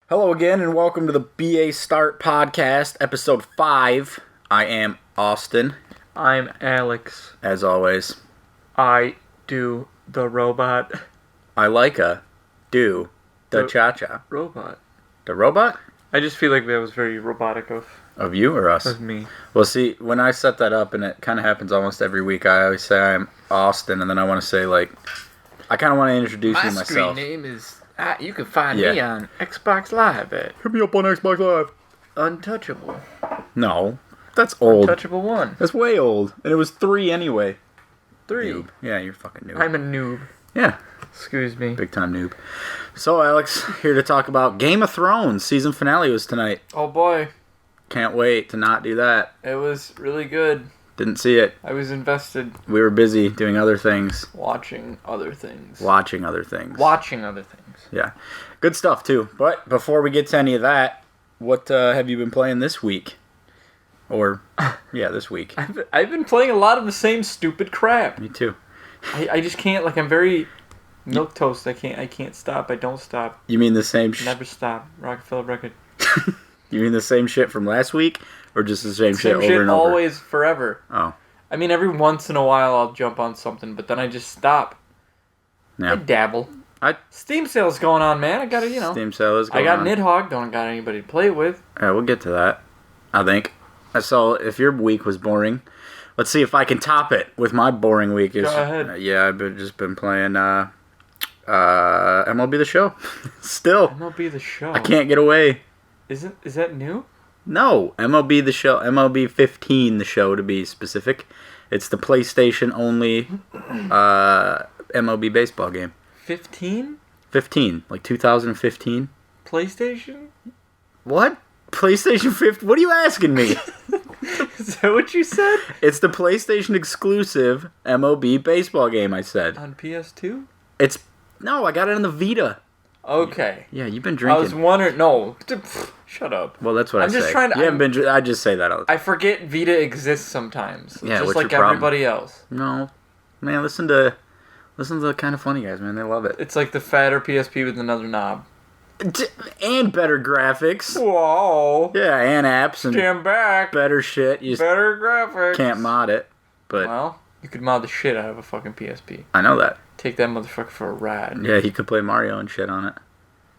Hello again, and welcome to the BA Start Podcast, Episode 5. I am Austin. I'm Alex. As always. I do the robot. I like a do the cha-cha. Robot. The robot? I just feel like that was very robotic Of you or us? of me. Well, see, when I set that up, and it kind of happens almost every week, I always say I'm Austin, and then I want to say, like, I kind of want to introduce you myself. My screen name is... you can find me on Xbox Live at Hit me up on Xbox Live. Untouchable. No, that's old. Untouchable 1. That's way old, and it was 3 anyway. 3. Noob. Yeah, you're fucking noob. I'm a noob. Yeah. Excuse me. Big time noob. So, Alex, here to talk about Game of Thrones. Season finale was tonight. Oh boy. Can't wait to not do that. It was really good. Didn't see it. I was invested. We were busy doing other things. Watching other things. Watching other things. Yeah. Good stuff, too. But before we get to any of that, what have you been playing this week? Or, yeah, this week. I've been playing a lot of the same stupid crap. Me too. I just can't, like, I'm very milquetoast. I can't stop. I don't stop. You mean the same Never stop. Rockefeller record. You mean the same shit from last week? Or just the same shit over and over? Always, forever. Oh. I mean, every once in a while I'll jump on something, but then I just stop. Yeah. I dabble. Steam sale's going on, man. I gotta, Steam sale is going on. I got Nidhogg. Don't got anybody to play it with. Yeah, we'll get to that, I think. So, if your week was boring, let's see if I can top it with my boring week. Go ahead. Yeah, I've just been playing MLB The Show. Still. MLB The Show. I can't get away. Is that new? No, MLB The Show. MLB 15 The Show, to be specific. It's the PlayStation only MLB baseball game. 15? 15, like 2015. PlayStation? What? PlayStation 15? What are you asking me? Is that what you said? It's the PlayStation exclusive MLB baseball game, I said. On PS2? No, I got it on the Vita. Okay. Yeah, you've been drinking. I was wondering. No. Shut up. Well, that's what I say. I'm just trying to... You haven't been... I just say that all the time. I forget Vita exists sometimes. Yeah, just what's like your problem? everybody else. No. Man, listen to the Kind of Funny guys, man. They love it. It's like the fatter PSP with another knob. And better graphics. Whoa. Yeah, and apps and Stand back. better shit. You just Better graphics. can't mod it. But Well, you could mod the shit out of a fucking PSP. I know that. Take that motherfucker for a ride. Yeah, you could play Mario and shit on it.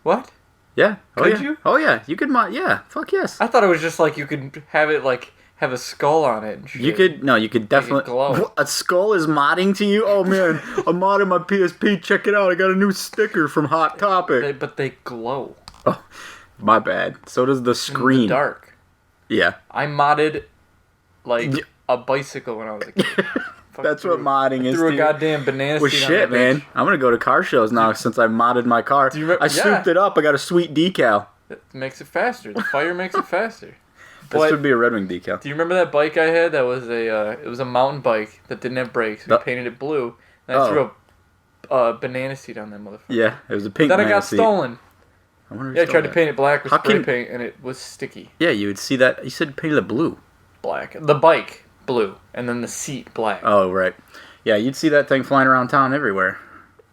What? Yeah. Could you? Oh, yeah. You could mod... Yeah. Fuck yes. I thought it was just like you could have it like... have a skull on it and shit. You could definitely... glow. A skull is modding to you? Oh, man. I'm modding my PSP. Check it out. I got a new sticker from Hot Topic. But they glow. Oh, my bad. So does the screen. In the dark. Yeah. I modded like a bicycle when I was a kid. That's what modding is. Threw a goddamn banana well, seat shit, on that man. bitch. I'm going to go to car shows now since I modded my car. I souped it up. I got a sweet decal. It makes it faster. The fire makes it faster. This would be a Red Wing decal. Do you remember that bike I had? That was it was a mountain bike that didn't have brakes. We painted it blue. And I threw a banana seat on that motherfucker. Yeah, it was a pink Then banana I got seat. stolen. I wonder who Yeah, I stole tried to that. paint it black with spray paint, and it was sticky. Yeah, you would see that. You said painted it blue. Black. The bike, blue. And then the seat, black. Oh, right. Yeah, you'd see that thing flying around town everywhere.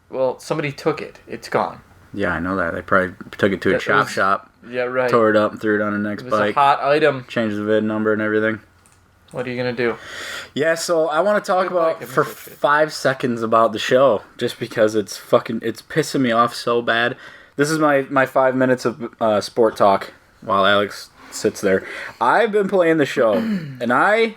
Well, somebody took it. It's gone. Yeah, I know that. They probably took it to a shop. Yeah, right. Tore it up and threw it on the next It was bike. a hot item. Changed the VIN number and everything. What are you going to do? Yeah, so I want to talk about for 5 seconds about the show, just because it's pissing me off so bad. This is my 5 minutes of sport talk while Alex sits there. I've been playing the show, and I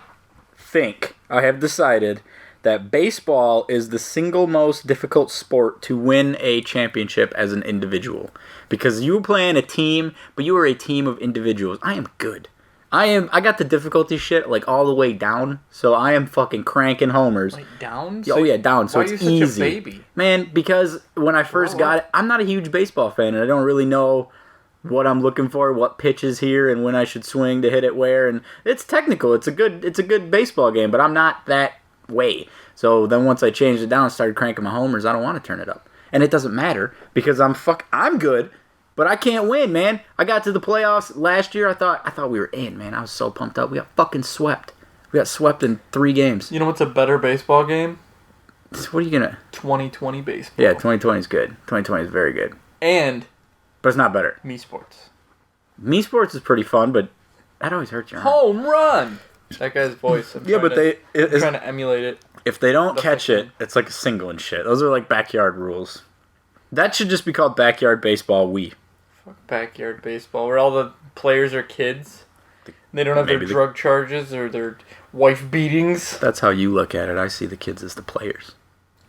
think I have decided that baseball is the single most difficult sport to win a championship as an individual. Because you were playing a team, but you were a team of individuals. I am good. I got the difficulty shit like all the way down, so I am fucking cranking homers. Like down? Oh yeah, down. So why it's are you such easy. a baby? Man, because when I first got it, I'm not a huge baseball fan, and I don't really know what I'm looking for, what pitches here, and when I should swing to hit it where. And it's technical. It's a good baseball game, but I'm not that way. So then once I changed it down and started cranking my homers, I don't want to turn it up. And it doesn't matter because I'm good. But I can't win, man. I got to the playoffs last year. I thought we were in, man. I was so pumped up. We got fucking swept. We got swept in 3 games. You know what's a better baseball game? What are you gonna... 2020 baseball. Yeah, 2020 is good. 2020 is very good. And But it's not better. Mii Sports. Mii Sports is pretty fun, but that always hurts your arm. Home run! That guy's voice. I'm trying to emulate it. If they don't catch it, it's like a single and shit. Those are like backyard rules. That should just be called backyard baseball Wii. Fuck backyard baseball, where all the players are kids. They don't have their drug charges or their wife beatings. That's how you look at it. I see the kids as the players.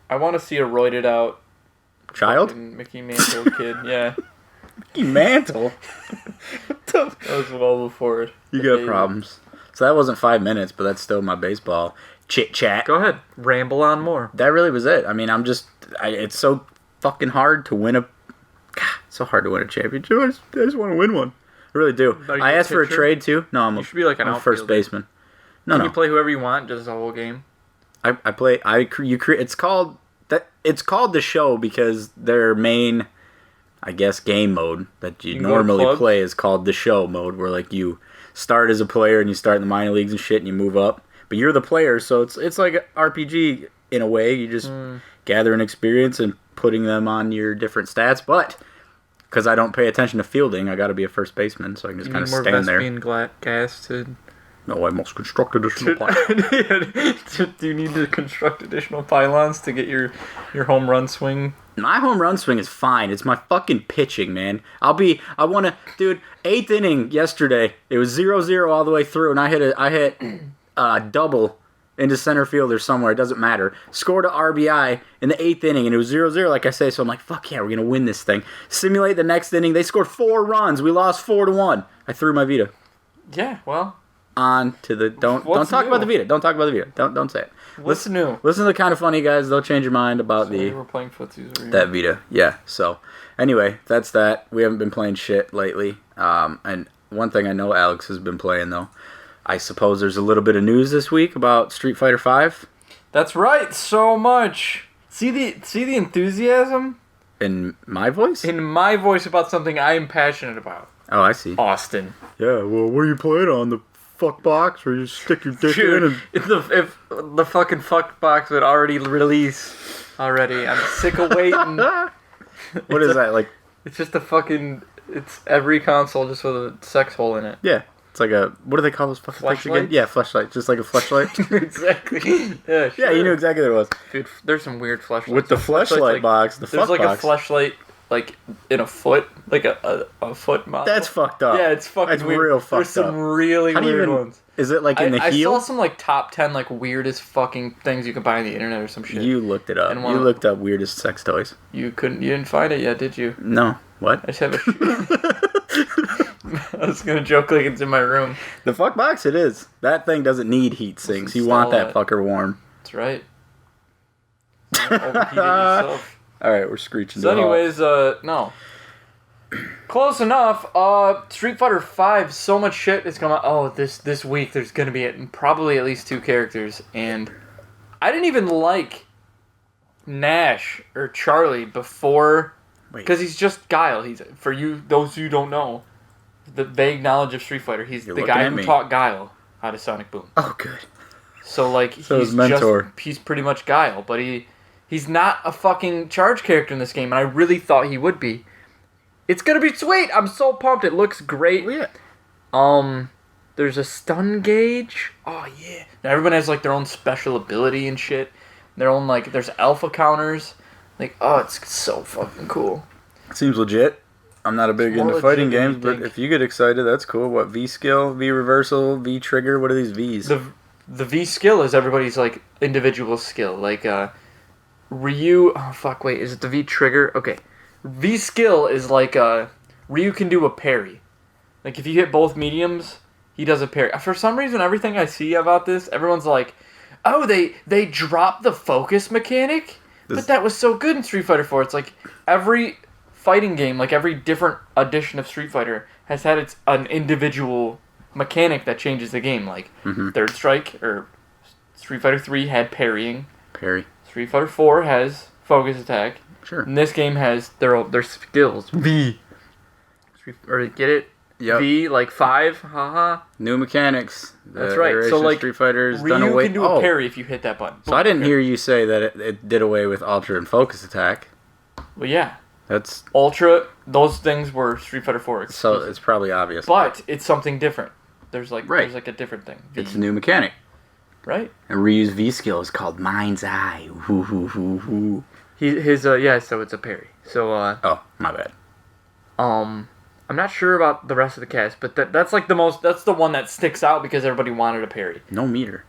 I want to see a roided out child? Mickey Mantle kid, yeah. Mickey Mantle? That was well before it. You got problems. So that wasn't 5 minutes, but that's still my baseball chit-chat. Go ahead. Ramble on more. That really was it. I mean, it's so fucking hard to win it's so hard to win a championship. I just want to win one. I really do. I asked for a trade, too. No, you should be like I'm a first baseman. No. You play whoever you want, just the whole game? It's called the show because their main, I guess, game mode that you normally play is called the show mode, where like you start as a player and you start in the minor leagues and shit and you move up. But you're the player, so it's like an RPG in a way. You just gathering experience and putting them on your different stats. But because I don't pay attention to fielding, I got to be a first baseman, so I can just kind of stand there. Gas to... No, I must construct additional pylons. Do you need to construct additional pylons to get your home run swing? My home run swing is fine. It's my fucking pitching, man. Dude, 8th inning yesterday. It was 0-0 all the way through, and I hit a double into center field or somewhere. It doesn't matter. Scored a RBI in the 8th inning, and it was 0-0, like I say. So I'm like, fuck yeah, we're going to win this thing. Simulate the next inning. They scored 4 runs. We lost 4-1. I threw my Vita. Yeah, well. On to the... Don't talk about the Vita. Don't talk about the Vita. Don't say it. What's new? Listen to the Kind of Funny guys. They'll change your mind about we're playing footsies. That Vita. Yeah, so... Anyway, that's that. We haven't been playing shit lately. And one thing I know Alex has been playing, though. I suppose there's a little bit of news this week about Street Fighter V. That's right, so much. See the enthusiasm? In my voice? In my voice about something I am passionate about. Oh, I see. Austin. Yeah, well, what are you playing on? The fuck box where you stick your dick in and... If the fucking fuck box would already release already. I'm sick of waiting. What is that, like... It's just a fucking... It's every console just with a sex hole in it. Yeah. It's like a... What do they call those fucking things again? Yeah, fleshlight. Just like a fleshlight. Exactly. Yeah, sure. Yeah, you knew exactly what it was. Dude, there's some weird fleshlights. With the fleshlight box, the fuck box. There's like a fleshlight, like, in a foot. Like a foot model. That's fucked up. Yeah, it's fucking That's weird. Real fucked up. There's some really weird ones. Is it like in the heel? I saw some like top 10 like weirdest fucking things you can buy on the internet or some shit. You looked it up. You looked up weirdest sex toys. You didn't find it yet, did you? No. What? I just have I was gonna joke like it's in my room. The fuck box, it is. That thing doesn't need heat sinks. You want that fucker warm. That's right. Overheat it yourself. Alright, we're screeching. So anyways, no. Close enough. Street Fighter V, so much shit is coming out. Oh, this week there's gonna be probably at least 2 characters, and I didn't even like Nash or Charlie before, because he's just Guile. He's those who don't know, the vague knowledge of Street Fighter. He's the guy who taught Guile how to Sonic Boom. Oh, good. So like his mentor. He's pretty much Guile, but he's not a fucking charge character in this game, and I really thought he would be. It's gonna be sweet. I'm so pumped. It looks great. Oh, yeah. There's a stun gauge. Oh yeah. Now everyone has like their own special ability and shit. Their own like there's alpha counters. Like it's so fucking cool. Seems legit. I'm not a big into fighting games, but if you get excited, that's cool. What V skill, V reversal, V trigger? What are these V's? The V skill is everybody's like individual skill. Like Ryu. Oh fuck! Wait, is it the V trigger? Okay. V skill is like Ryu can do a parry. Like if you hit both mediums, he does a parry. For some reason, everything I see about this, everyone's like, "Oh, they dropped the focus mechanic." But that was so good in Street Fighter 4. It's like every fighting game, like every different edition of Street Fighter, has had an individual mechanic that changes the game. Like Third Strike or Street Fighter 3 had parrying. Parry. Street Fighter 4 has focus attack. Sure. And this game has their skills. V. Or get it? Yep. V, like 5. Haha. New mechanics. That's right. So like Street Fighter's Ryu done away. Can do a parry if you hit that button. So I didn't hear you say that it did away with Ultra and focus attack. Well, yeah. That's Ultra, those things were Street Fighter 4 exclusive. so it's probably obvious. But it's something different. There's like a different thing. It's a new mechanic. Right. And Ryu's V skill is called Mind's Eye. Ooh, ooh, ooh, ooh. So it's a parry. So oh, my bad. I'm not sure about the rest of the cast, but that's the one that sticks out because everybody wanted a parry. No meter.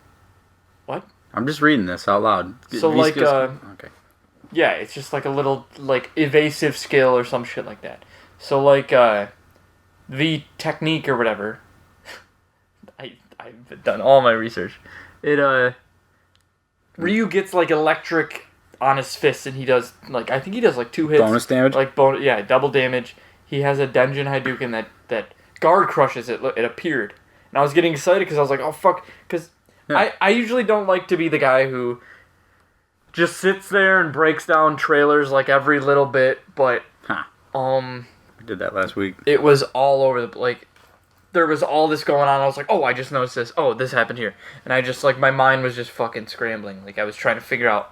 What? I'm just reading this out loud. So V like skills, okay. Yeah, it's just like a little like evasive skill or some shit like that. So like the technique or whatever. I've done all my research. Ryu gets like electric on his fists, and he does like I think he does like 2 hits. Bonus damage. Like double damage. He has a Denjin Hadouken that guard crushes it. It appeared, and I was getting excited because I was like, oh fuck, because I usually don't like to be the guy who just sits there and breaks down trailers like every little bit, but we did that last week. It was all over there was all this going on. I was like, oh, I just noticed this. Oh, this happened here. And I just, like, my mind was just fucking scrambling. Like, I was trying to figure out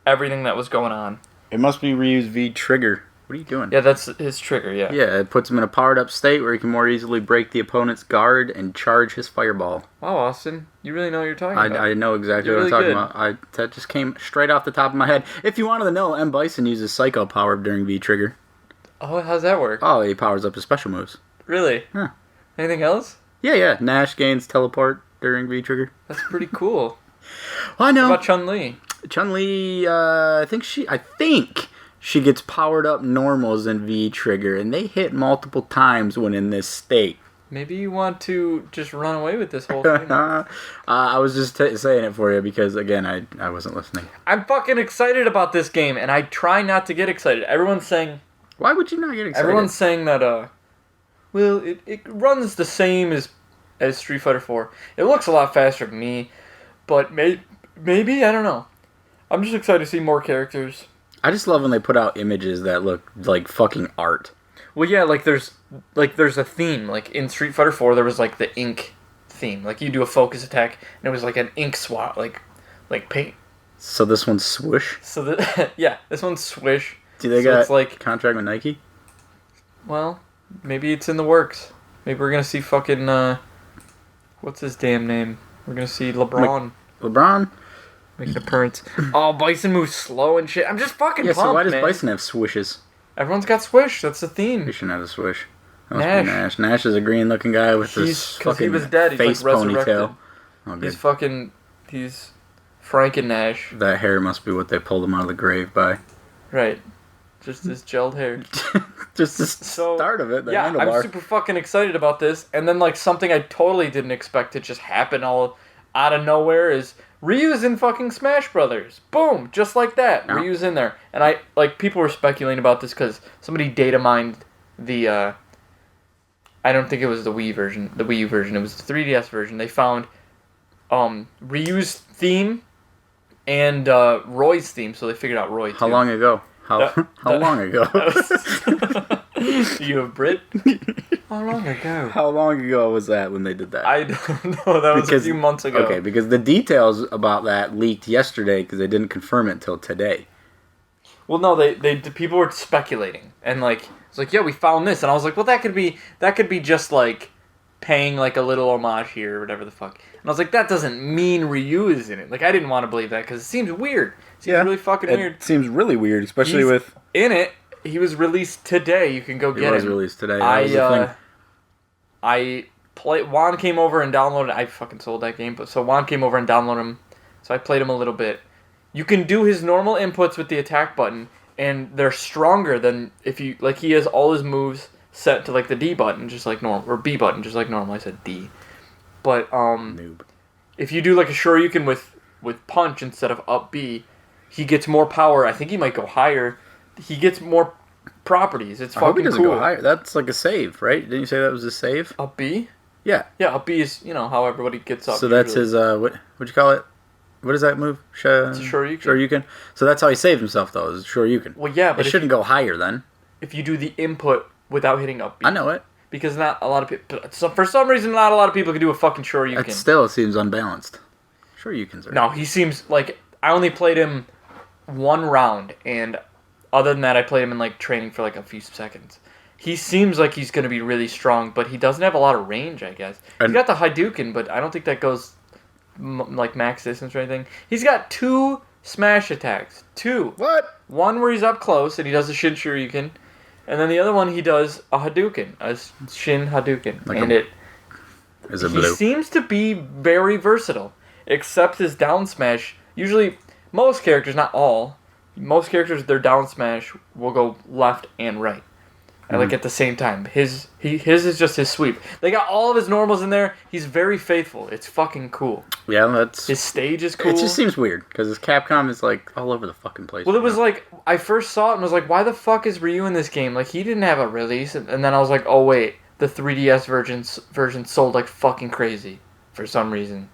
everything that was going on. It must be Ryu's V trigger. What are you doing? Yeah, that's his trigger, yeah. Yeah, it puts him in a powered-up state where he can more easily break the opponent's guard and charge his fireball. Wow, Austin. You really know what you're talking about. I know exactly what I'm talking about. That just came straight off the top of my head. If you wanted to know, M. Bison uses Psycho Power during V trigger. Oh, how's that work? Oh, he powers up his special moves. Really? Huh. Anything else? Yeah. Nash gains teleport during V trigger. That's pretty cool. Well, I know. What about Chun-Li? Chun-Li, I think she gets powered up normals in V trigger, and they hit multiple times when in this state. Maybe you want to just run away with this whole thing. I was just saying it for you because, again, I wasn't listening. I'm fucking excited about this game, and I try not to get excited. Everyone's saying... Why would you not get excited? Everyone's saying that, well, it runs the same as Street Fighter 4. It looks a lot faster to me, but maybe, I don't know. I'm just excited to see more characters. I just love when they put out images that look like fucking art. Well, yeah, there's a theme. Like in Street Fighter 4, there was like the ink theme. Like you do a focus attack, and it was like an ink swat, like paint. So this one's swoosh. So this one's swish. Do they got like contract with Nike? Well, maybe it's in the works. Maybe we're gonna see fucking what's his damn name? We're gonna see LeBron. LeBron. Make an appearance. Oh, Bison moves slow and shit. I'm just fucking pumped, so why does man. Bison have swishes? Everyone's got swish. That's the theme. He shouldn't have a swish. That must be Nash. Nash is a green-looking guy with this fucking he was dead. face He's like ponytail. Oh, he's Frank and Nash. That hair must be what they pulled him out of the grave by. Right. Just this gelled hair. Just the start of it. Yeah, handlebar. I'm super fucking excited about this. And then like something I totally didn't expect to just happen all out of nowhere is Ryu's in fucking Smash Brothers. Boom, just like that. No. Ryu's in there. And people were speculating about this because somebody data mined the I don't think it was the Wii version. The Wii U version. It was the 3DS version. They found Ryu's theme and Roy's theme, so they figured out Roy too. How long ago? How long ago? You have Brit? How long ago? How long ago was that when they did that? I don't know. That was a few months ago. Okay, because the details about that leaked yesterday because they didn't confirm it until today. Well, no, the people were speculating, and it's like, yeah, we found this, and I was like, well, that could be just like paying like a little homage here or whatever the fuck. And I was like, that doesn't mean Ryu is in it. Like, I didn't want to believe that because it seems weird. It seems really fucking weird. It seems really weird, especially with in it. He was released today. You can go get him. He was released today. That was the thing. Juan came over and downloaded. I fucking sold that game, but so Juan came over and downloaded him. So I played him a little bit. You can do his normal inputs with the attack button, and they're stronger than if you like. He has all his moves set to like the D button, just like normal, or B button, just like normal. I said D, but Noob. If you do like a Shoryuken with punch instead of up B, he gets more power. I think he might go higher. He gets more properties. It's fucking cool. I hope he doesn't go higher. That's like a save, right? Didn't you say that was a save? Up B? Yeah. Yeah, up B is, how everybody gets up. So that's his, what'd you call it? What is that move? It's a Shoryuken. Shoryuken. So that's how he saves himself, though, is Shoryuken. Well, yeah, but it shouldn't go higher, then. If you do the input without hitting up B. I know it. Because not a lot of people, for some reason, not a lot of people can do a fucking Shoryuken. It still seems unbalanced. Shoryukens are... No, he seems like, I only played him one round, and other than that, I played him in like training for like a few seconds. He seems like he's going to be really strong, but he doesn't have a lot of range, I guess. He's got the Hadouken, but I don't think that goes like max distance or anything. He's got 2 smash attacks. 2. What? One where he's up close and he does a Shin Shuriken, and then the other one he does a Hadouken, a Shin Hadouken. Like and is it he blue? seems to be very versatile, except his down smash. Usually, most characters, not all, most characters, their down smash will go left and right. Like at the same time. His is just his sweep. They got all of his normals in there. He's very faithful. It's fucking cool. Yeah, that's... His stage is cool. It just seems weird, because his Capcom is, like, all over the fucking place. Well, it was like, I first saw it and was like, why the fuck is Ryu in this game? Like, he didn't have a release. And then I was like, oh wait, the 3DS version sold like fucking crazy for some reason.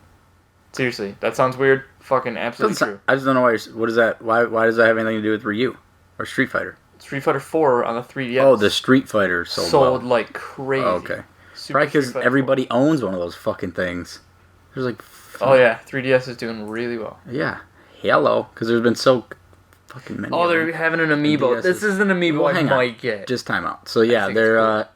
Seriously, that sounds weird. Fucking absolutely true. I just don't know why. What is that? Why does that have anything to do with Ryu or Street Fighter? Street Fighter 4 on the 3DS. Oh, the Street Fighter sold well. Like crazy. Oh, okay. Probably because everybody owns one of those fucking things. There's like... Oh, yeah. 3DS is doing really well. Yeah. Hello. Because there's been so fucking many. Oh, they're having an amiibo. This is an amiibo I might get. Just time out. So, yeah, they're...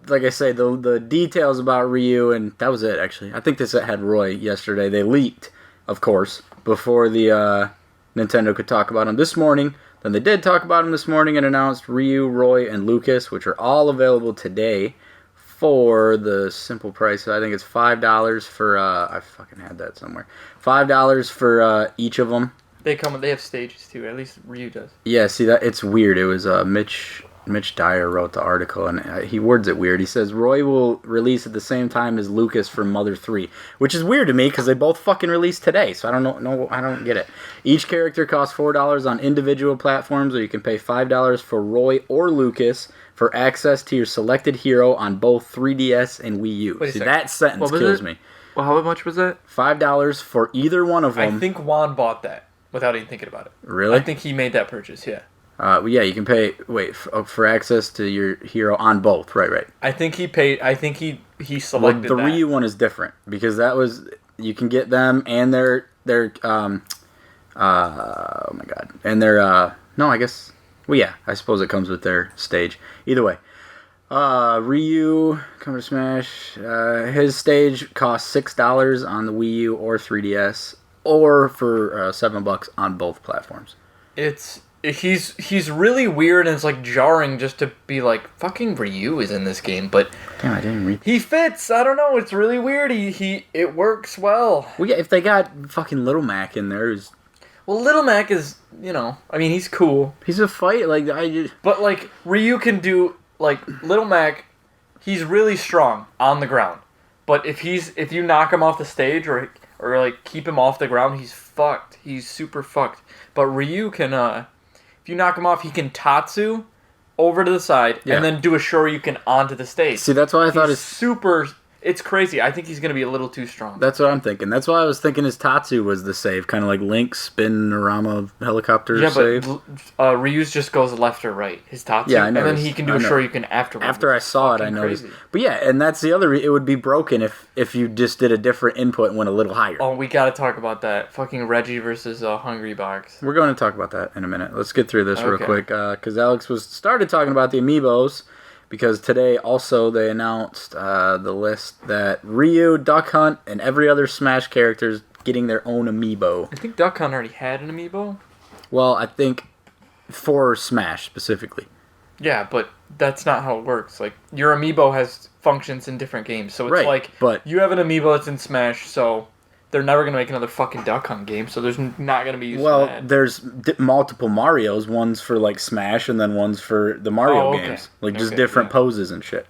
like I say, the details about Ryu, and that was it, actually. I think this had Roy yesterday. They leaked, of course, before the Nintendo could talk about them this morning. Then they did talk about them this morning and announced Ryu, Roy, and Lucas, which are all available today for the simple price. I think it's $5 for, I fucking had that somewhere. $5 for each of them. They have stages too, at least Ryu does. Yeah, see, that it's weird. It was Mitch Dyer wrote the article, and he words it weird. He says, Roy will release at the same time as Lucas for Mother 3, which is weird to me, because they both fucking released today, so I don't get it. Each character costs $4 on individual platforms, or you can pay $5 for Roy or Lucas for access to your selected hero on both 3DS and Wii U. See, that sentence kills me. Well, how much was that? $5 for either one of them. I think Juan bought that without even thinking about it. Really? I think he made that purchase, yeah. Yeah, you can pay. Wait for access to your hero on both. Right. I think he paid. I think he selected. Well, the Ryu one is different because that was you can get them and their oh my god, and their no, I guess. Well, yeah, I suppose it comes with their stage. Either way, Ryu come to Smash. His stage costs $6 on the Wii U or 3DS, or for $7 on both platforms. He's really weird, and it's like jarring just to be like, fucking Ryu is in this game, but damn, I didn't read. He fits. I don't know. It's really weird. It works well. Well, yeah, if they got fucking Little Mac in there, well, Little Mac is, I mean, he's cool. He's a fight But like Ryu can do like Little Mac. He's really strong on the ground, but if you knock him off the stage or like keep him off the ground, he's fucked. He's super fucked. But Ryu can if you knock him off, he can Tatsu over to the side and then do a Shoryuken onto the stage. See, that's why I thought it's super. It's crazy. I think he's going to be a little too strong. That's what I'm thinking. That's why I was thinking his Tatsu was the save, kind of like Link's Spin-Norama helicopter save. But Ryu's just goes left or right. His Tatsu, and then he can do a Shoryuken afterwards. After I saw it, I noticed. Crazy. But yeah, and that's the other. It would be broken if you just did a different input and went a little higher. Oh, we got to talk about that. Fucking Reggie versus Hungry Box. We're going to talk about that in a minute. Let's get through this real quick because Alex started talking about the amiibos. Because today also they announced the list that Ryu, Duck Hunt, and every other Smash character is getting their own amiibo. I think Duck Hunt already had an amiibo. Well, I think for Smash specifically. Yeah, but that's not how it works. Like your amiibo has functions in different games, so it's but you have an amiibo that's in Smash, so they're never going to make another fucking Duck Hunt game, so there's not going to be use for that. There's multiple Marios. One's for, like, Smash, and then one's for the Mario games. Like, just different poses and shit.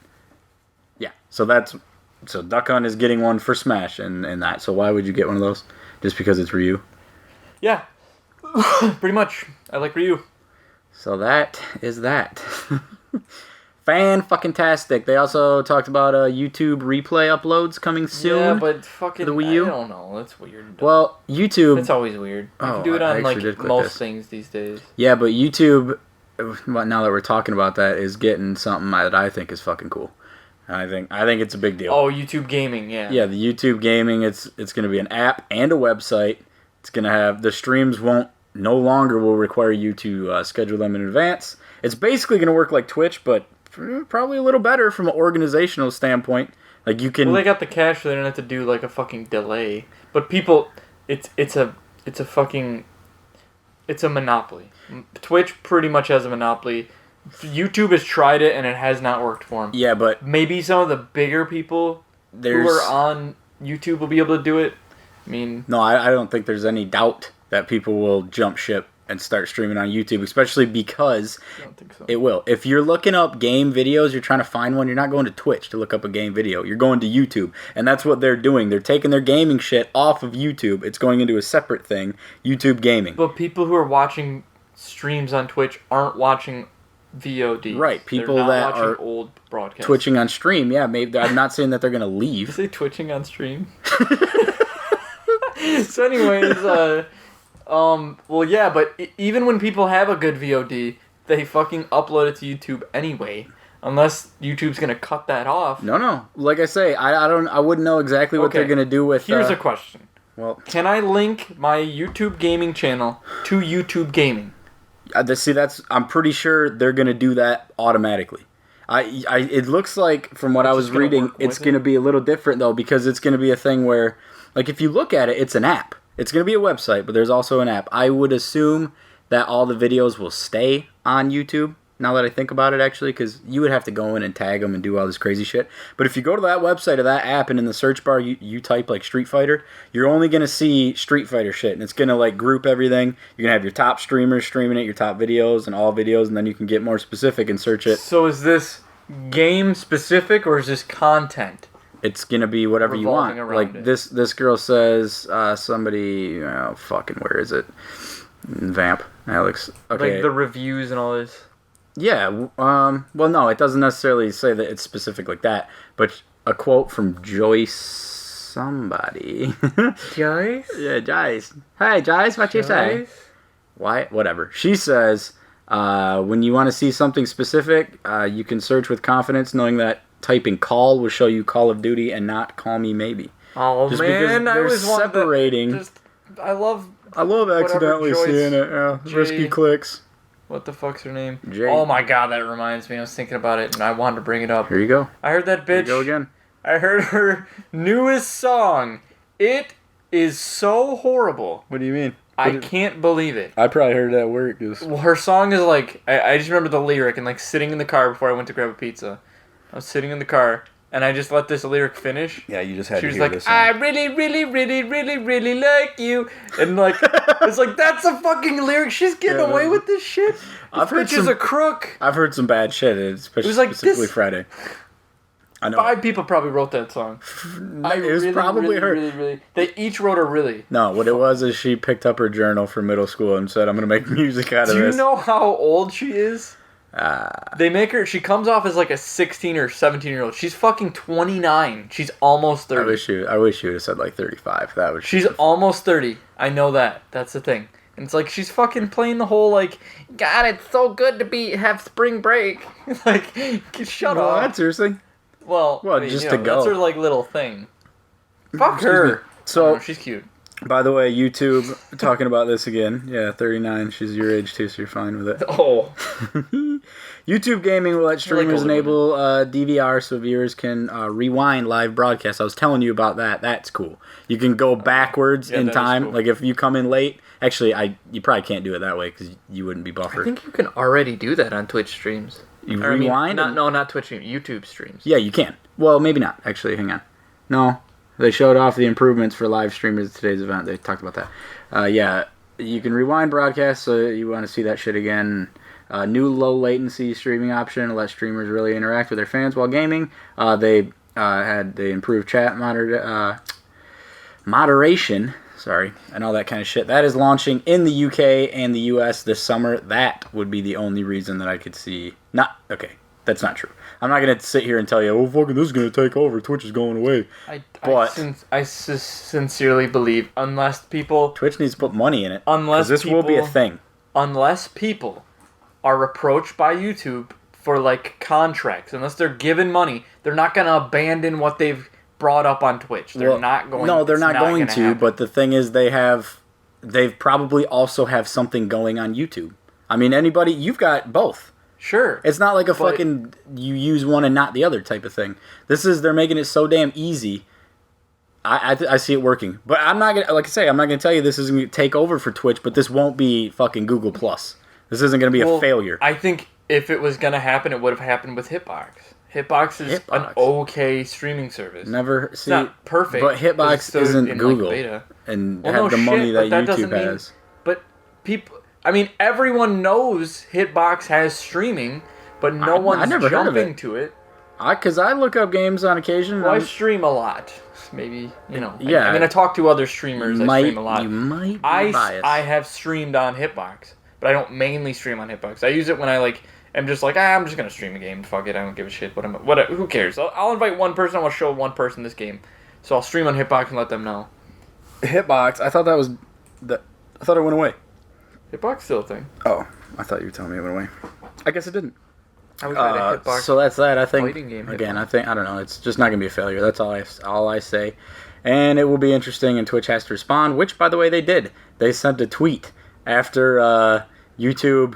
Yeah, so Duck Hunt is getting one for Smash and that. So why would you get one of those? Just because it's Ryu? Yeah. Pretty much. I like Ryu. So that is that. Fan-fucking-tastic. They also talked about YouTube replay uploads coming soon. Yeah, but fucking the Wii U. I don't know. That's weird. Well, YouTube. It's always weird. You can do it on like most things these days. Yeah, but YouTube. Now that we're talking about that, is getting something that I think is fucking cool. I think it's a big deal. Oh, YouTube gaming. Yeah. Yeah, the YouTube gaming. It's going to be an app and a website. It's going to have the streams won't no longer will require you to schedule them in advance. It's basically going to work like Twitch, but probably a little better from an organizational standpoint. Like you can. Well, they got the cash, so they don't have to do like a fucking delay. But people, it's a monopoly. Twitch pretty much has a monopoly. YouTube has tried it and it has not worked for them. Yeah, but maybe some of the bigger people who are on YouTube will be able to do it. I mean, no, I don't think there's any doubt that people will jump ship and start streaming on YouTube, especially because I don't think so. It will. If you're looking up game videos, you're trying to find one, you're not going to Twitch to look up a game video. You're going to YouTube. And that's what they're doing. They're taking their gaming shit off of YouTube. It's going into a separate thing, YouTube gaming. But people who are watching streams on Twitch aren't watching VOD. Right. People that are old broadcasts. Twitching on stream. Yeah, maybe I'm not saying that they're going to leave. Is they twitching on stream? So anyways, well, yeah, but even when people have a good VOD, they fucking upload it to YouTube anyway, unless YouTube's gonna cut that off. No. Like I say, I wouldn't know exactly what they're gonna do with. Here's a question. Well, can I link my YouTube gaming channel to YouTube Gaming? I'm pretty sure they're gonna do that automatically. It looks like from what I was reading, it's gonna be a little different though, because it's gonna be a thing where, like, if you look at it, it's an app. It's going to be a website, but there's also an app. I would assume that all the videos will stay on YouTube, now that I think about it, actually, because you would have to go in and tag them and do all this crazy shit. But if you go to that website or that app and in the search bar you type, like, Street Fighter, you're only going to see Street Fighter shit, and it's going to, like, group everything. You're going to have your top streamers streaming it, your top videos, and all videos, and then you can get more specific and search it. So is this game-specific, or is this content? It's gonna be whatever you want. Like it. this girl says, somebody, fucking, where is it? Vamp, Alex. Okay. Like the reviews and all this. Yeah. Well, no, it doesn't necessarily say that it's specific like that. But a quote from Joyce, somebody. Joyce. Yeah, Joyce. Hey, Joyce, what you say? Why? Whatever. She says, when you want to see something specific, you can search with confidence, knowing that typing call will show you Call of Duty and not Call Me Maybe. Oh, just man, I was separating. I love accidentally seeing it. Yeah. Risky clicks. What the fuck's her name? Jay. Oh my god, that reminds me. I was thinking about it and I wanted to bring it up. Here you go. I heard that bitch. Here you go again. I heard her newest song. It is so horrible. What do you mean? I can't believe it. I probably heard that word. Well, her song is like, I just remember the lyric and like sitting in the car before I went to grab a pizza. I was sitting in the car, and I just let this lyric finish. Yeah, you just had to hear this. She was like, I really, really, really, really, really like you. And like, it's like, that's a fucking lyric. She's getting away with this shit. This bitch is a crook. I've heard some bad shit, especially specifically Friday. I know. 5 people probably wrote that song. It was probably her. Really. They each wrote a really. No, what it was is she picked up her journal from middle school and said, I'm going to make music out of this. Do you know how old she is? They make her, she comes off as like a 16 or 17-year-old. She's fucking 29. She's almost 30. I wish you would have said like 35. She's almost 30. I know that. That's the thing. And it's like she's fucking playing the whole like, God, it's so good to have spring break. Like, shut up. What? Seriously? Well, just to go. That's her like little thing. Fuck her. So she's cute. By the way, YouTube, talking about this again. Yeah, 39. She's your age too, so you're fine with it. Oh. YouTube Gaming will let streamers enable DVR so viewers can rewind live broadcasts. I was telling you about that. That's cool. You can go backwards in time. Cool. Like if you come in late. Actually, you probably can't do it that way because you wouldn't be buffered. I think you can already do that on Twitch streams. You rewind? Not Twitch streams. YouTube streams. Yeah, you can. Well, maybe not. Actually, hang on. No. They showed off the improvements for live streamers at today's event. They talked about that. Yeah, you can rewind broadcasts, so you want to see that shit again. New low latency streaming option let streamers really interact with their fans while gaming. They improved chat moderation, and all that kind of shit. That is launching in the UK and the US this summer. That would be the only reason that I could see. That's not true. I'm not going to sit here and tell you, oh, fucking, this is going to take over. Twitch is going away. I sincerely believe, unless people... Twitch needs to put money in it. Unless this will be a thing. Unless people are approached by YouTube for, like, contracts, unless they're given money, they're not going to abandon what they've brought up on Twitch. They're not going to. No, they're not going to, but the thing is they have they probably also have something going on YouTube. I mean, you've got both. Sure. It's not like fucking you use one and not the other type of thing. They're making it so damn easy. I see it working. But I'm not gonna, like I say, I'm not gonna tell you this isn't gonna take over for Twitch, but this won't be fucking Google Plus. This isn't gonna be a failure. I think if it was gonna happen, it would have happened with Hitbox. Hitbox is an okay streaming service. It's not perfect, but Hitbox isn't Google, beta. And have the money that YouTube has. But people, I mean, everyone knows Hitbox has streaming, but no one's jumping to it. Because I look up games on occasion. Well, I stream a lot. Maybe, Yeah. I mean, I talk to other streamers. I stream a lot. You might be biased. I have streamed on Hitbox, but I don't mainly stream on Hitbox. I use it when I am just I'm just gonna stream a game. Fuck it, I don't give a shit. Who cares? I'll invite one person. I want to show one person this game, so I'll stream on Hitbox and let them know. Hitbox. I thought I thought it went away. Hitbox still a thing. Oh, I thought you were telling me it went away. I guess it didn't. I was at a Hitbox. So that's that. I think game, again. I don't know. It's just not gonna be a failure. That's all I say. And it will be interesting. And Twitch has to respond. Which, by the way, they did. They sent a tweet after YouTube.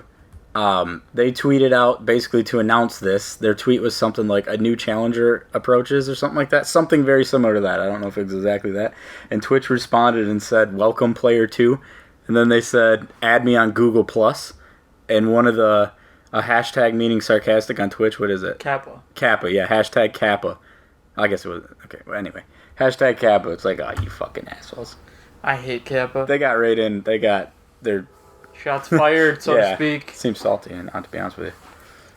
They tweeted out basically to announce this. Their tweet was something like a new challenger approaches or something like that. Something very similar to that. I don't know if it was exactly that. And Twitch responded and said, "Welcome, player 2." And then they said, "Add me on Google Plus." And one of the a hashtag meaning sarcastic on Twitch. What is it? Kappa. Kappa, yeah. Hashtag Kappa. I guess it was... Okay, well, anyway. Hashtag Kappa. It's like, oh, you fucking assholes. I hate Kappa. They got right in. They got their... Shots fired, so to speak. Seems salty, and not to be honest with you.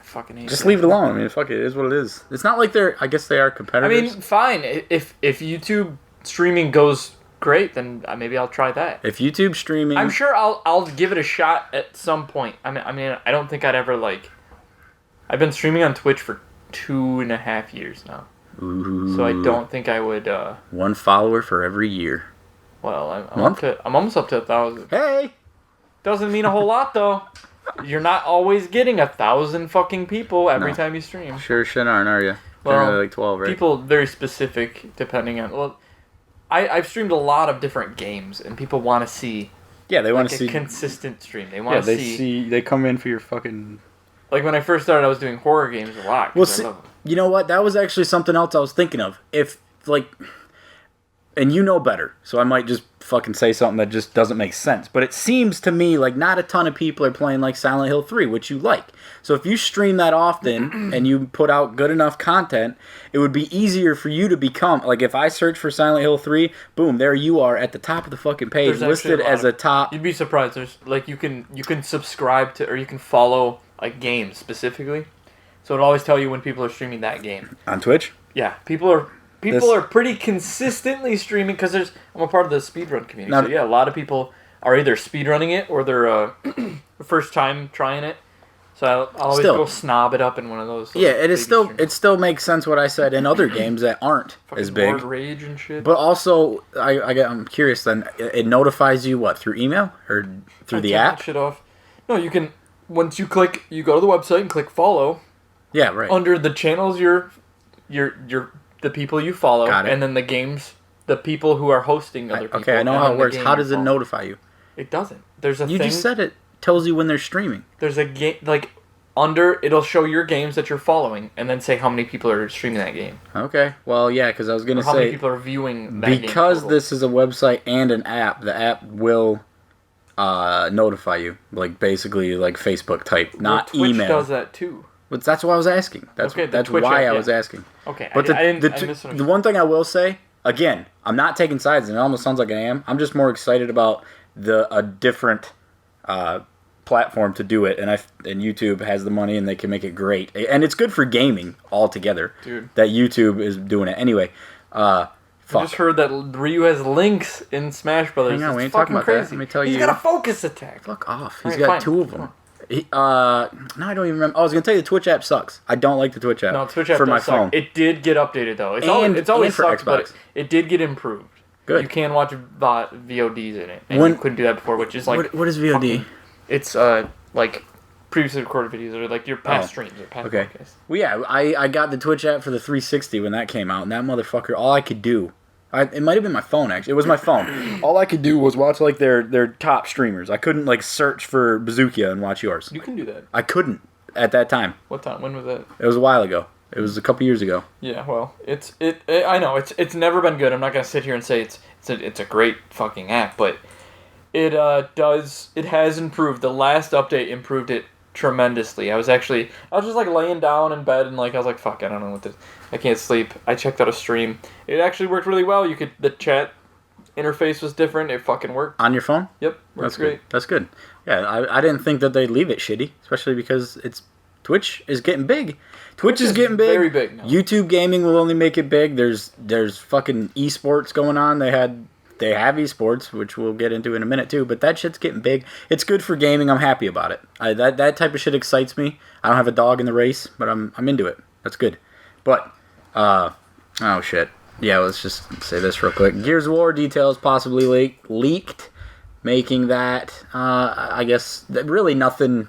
I fucking hate Just leave it alone. I mean, fuck it. It is what it is. It's not like they're... I guess they are competitors. I mean, fine. If YouTube streaming goes great, then maybe I'll try that. If YouTube streaming... I'm sure I'll give it a shot at some point. I mean, I don't think I'd ever, I've been streaming on Twitch for 2.5 years now. Ooh. So I don't think I would... One follower for every year. Well, I'm almost up to 1,000. Hey! Doesn't mean a whole lot, though. You're not always getting 1,000 fucking people every time you stream. Sure shit aren't, are you? Well, generally 12, right? People very specific, depending on... Well, I've streamed a lot of different games, and people want to see... Yeah, they want to see... a consistent stream. They want to see... They come in for your fucking... Like, when I first started, I was doing horror games a lot. Well, see, you know what? That was actually something else I was thinking of. If, and you know better, so I might just fucking say something that just doesn't make sense. But it seems to me like not a ton of people are playing Silent Hill 3, which you like. So if you stream that often and you put out good enough content, it would be easier for you to become... if I search for Silent Hill 3, boom, there you are at the top of the fucking page, listed as a top... You'd be surprised. There's, you can subscribe to, or you can follow, games specifically. So it'll always tell you when people are streaming that game. On Twitch? Yeah, people are pretty consistently streaming because I'm a part of the speedrun community. So yeah, a lot of people are either speedrunning it or they're first time trying it. So I'll always go snob it up in one of those. Yeah, it still makes sense what I said in other games that aren't as big. Lord Rage and shit. But also, I'm curious. Then it notifies you what, through email or through the app? Shit off. No, you can. Once you go to the website and click follow. Yeah, right. Under the channels, the people you follow, and then the games, the people who are hosting other people. Okay, I know how it works. How does it notify you? It doesn't. There's a thing. You just said it tells you when they're streaming. There's a game, it'll show your games that you're following, and then say how many people are streaming that game. Okay, well, yeah, because I was going to say... how many people are viewing that game. Because this is a website and an app, the app will notify you. Basically, Facebook type, not Twitch email. Twitch does that too. But that's what I was asking. That's why I was asking. Okay, but the one thing I will say, again, I'm not taking sides, and it almost sounds like I am. I'm just more excited about a different platform to do it, and YouTube has the money, and they can make it great, and it's good for gaming altogether. Dude, that YouTube is doing it anyway. I just heard that Ryu has links in Smash Brothers. Hang on, we ain't talking about crazy. That. Let me tell you. He's got a focus attack. Fuck off. He's got two of them. No, I don't even remember. I was going to tell you the Twitch app sucks. I don't like the Twitch app. No, Twitch app for my phone. It did get updated, though. It's always sucked, but it did get improved. Good. You can watch VODs in it, and you couldn't do that before, which is What is VOD? It's, previously recorded videos, or, your past streams, or past podcasts. Well, yeah, I got the Twitch app for the 360 when that came out, and that motherfucker, all I could do It might have been my phone, actually. It was my phone. All I could do was watch, like, their top streamers. I couldn't, like, search for Bazookia and watch yours. You can do that. I couldn't at that time. What time? When was that? It was a while ago. It was a couple years ago. Yeah, well, I know it's never been good. I'm not gonna sit here and say it's a great fucking app, but it has improved. The last update improved it tremendously. I was just like laying down in bed and like I was like, fuck, I don't know what this. I can't sleep. I checked out a stream. It actually worked really well. The chat interface was different. It fucking worked. On your phone? Yep, works great. Good. That's good. Yeah, I didn't think that they'd leave it shitty, especially because Twitch is getting big. Twitch is getting big. Very big now. YouTube gaming will only make it big. There's fucking esports going on. They have esports, which we'll get into in a minute too. But that shit's getting big. It's good for gaming. I'm happy about it. That type of shit excites me. I don't have a dog in the race, but I'm into it. That's good. But oh shit. Yeah, let's just say this real quick. Gears of War details possibly leaked, making that I guess really nothing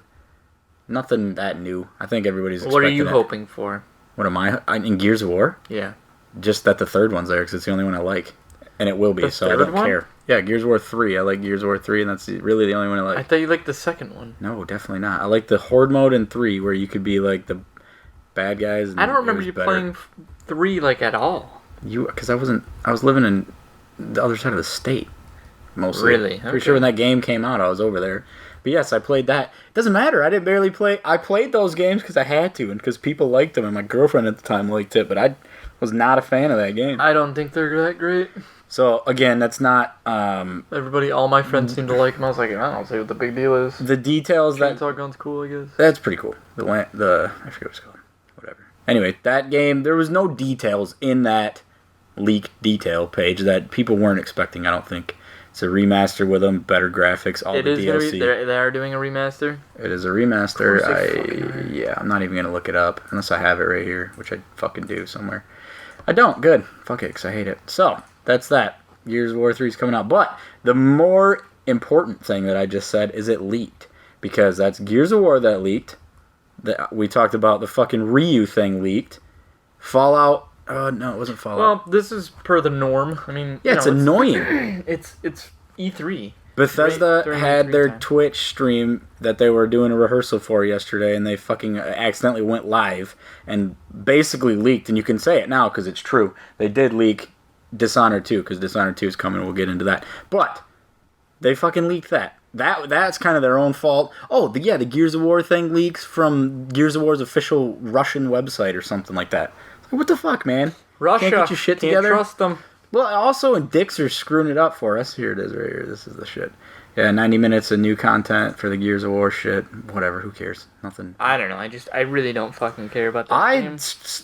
that new. I think everybody's expecting. What are you hoping for? What am I in Gears of War? Yeah. Just that the third one's there because it's the only one I like. And it will be, so I don't care. Yeah, Gears of War 3. I like Gears of War 3, and that's really the only one I like. I thought you liked the second one. No, definitely not. I like the Horde mode in 3, where you could be like the bad guys. And I don't remember you playing 3 like at all. Because I was living in the other side of the state, mostly. Really? Okay. Pretty sure when that game came out, I was over there. But yes, I played that. It doesn't matter. I didn't barely play. I played those games because I had to, and because people liked them, and my girlfriend at the time liked it, but I was not a fan of that game. I don't think they're that great. So, again, that's not... all my friends seem to like them. I was like, I don't see what the big deal is. The details that... Chainsaw gun's cool, I guess. That's pretty cool. I forget what it's called. Whatever. Anyway, that game, there was no details in that leaked detail page that people weren't expecting, I don't think. It's a remaster with them, better graphics, all the DLC. They are doing a remaster? It is a remaster. I'm not even going to look it up, unless I have it right here, which I fucking do somewhere. I don't. Good. Fuck it, because I hate it. So... That's that. Gears of War 3 is coming out. But the more important thing that I just said is it leaked. Because that's Gears of War that leaked. We talked about the fucking Ryu thing leaked. Fallout... no, it wasn't Fallout. Well, this is per the norm. I mean... Yeah, it's annoying. It's E3. Bethesda had their Twitch stream that they were doing a rehearsal for yesterday, and they fucking accidentally went live and basically leaked. And you can say it now because it's true. They did leak... Dishonored 2, because Dishonored 2 is coming, we'll get into that. But, they fucking leaked that. That's kind of their own fault. Oh, the Gears of War thing leaks from Gears of War's official Russian website or something like that. What the fuck, man? Russia, can't get your shit together? Can't trust them. Well, also, and dicks are screwing it up for us. Here it is right here. This is the shit. Yeah, 90 minutes of new content for the Gears of War shit. Whatever, who cares? Nothing. I don't know, I really don't fucking care about that game.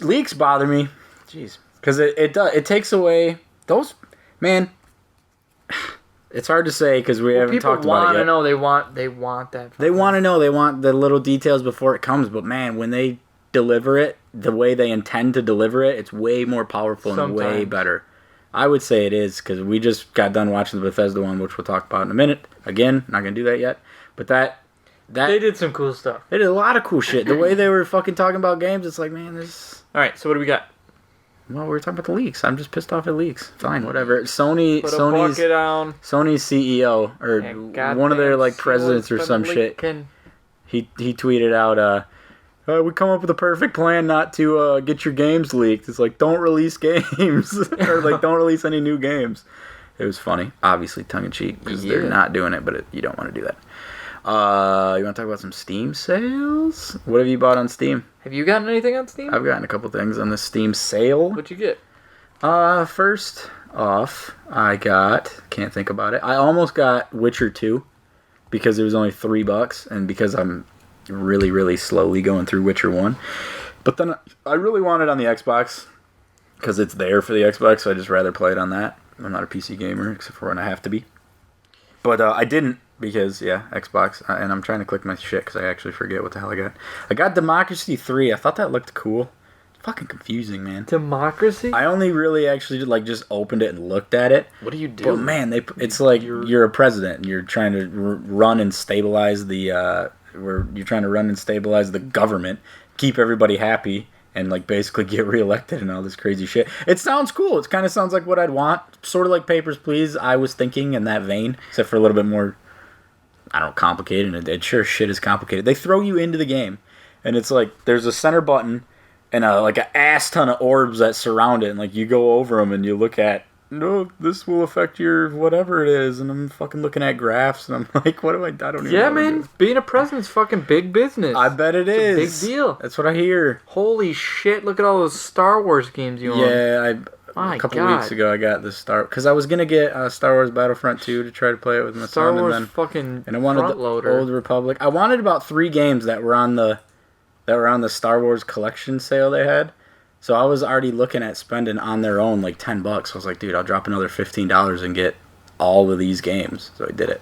Leaks bother me. Jeez. Because it takes away those, man. It's hard to say because we haven't talked about it yet. People want to know. They want that. They want to know. They want the little details before it comes. But man, when they deliver it the way they intend to deliver it, it's way more powerful and way better. I would say it is because we just got done watching the Bethesda one, which we'll talk about in a minute. Again, not gonna do that yet. But that they did some cool stuff. They did a lot of cool shit. The way they were fucking talking about games, it's like, man, this. All right, so what do we got? Well, we're talking about the leaks. I'm just pissed off at leaks. Fine, whatever. Sony's CEO or one of their like presidents or some shit. He tweeted out, "We come up with a perfect plan not to get your games leaked. It's like don't release games or like don't release any new games." It was funny, obviously tongue in cheek because they're not doing it, but you don't want to do that. You want to talk about some Steam sales? What have you bought on Steam? Have you gotten anything on Steam? I've gotten a couple things on the Steam sale. What'd you get? First off, I can't think about it. I almost got Witcher 2 because it was only $3 and because I'm really, really slowly going through Witcher 1. But then I really want it on the Xbox because it's there for the Xbox, so I'd just rather play it on that. I'm not a PC gamer except for when I have to be. But I didn't. Because, Xbox, and I'm trying to click my shit because I actually forget what the hell I got. I got Democracy 3. I thought that looked cool. It's fucking confusing, man. Democracy? I only really actually just opened it and looked at it. What do you do? But man, it's like you're a president and you're trying to run and stabilize the you're trying to run and stabilize the government, keep everybody happy, and like basically get reelected and all this crazy shit. It sounds cool. It kind of sounds like what I'd want. Sort of like Papers, Please. I was thinking in that vein, except for a little bit more, I don't know, complicated. And it sure shit is complicated. They throw you into the game, and it's like there's a center button and like an ass ton of orbs that surround it, and like you go over them and you look at, no, this will affect your whatever it is, and I'm fucking looking at graphs, and I'm like, what do I don't even know. Yeah, man, being a president's fucking big business. I bet it is. It's a big deal. That's what I hear. Holy shit, look at all those Star Wars games you own. Yeah, a couple of weeks ago I got the because I was going to get Star Wars Battlefront 2 to try to play it with my Star son. Wars and then, fucking and I wanted the Old Republic. I wanted about 3 games that were on the Star Wars collection sale they had. So I was already looking at spending on their own like $10. I was like, dude, I'll drop another $15 and get all of these games. So I did it.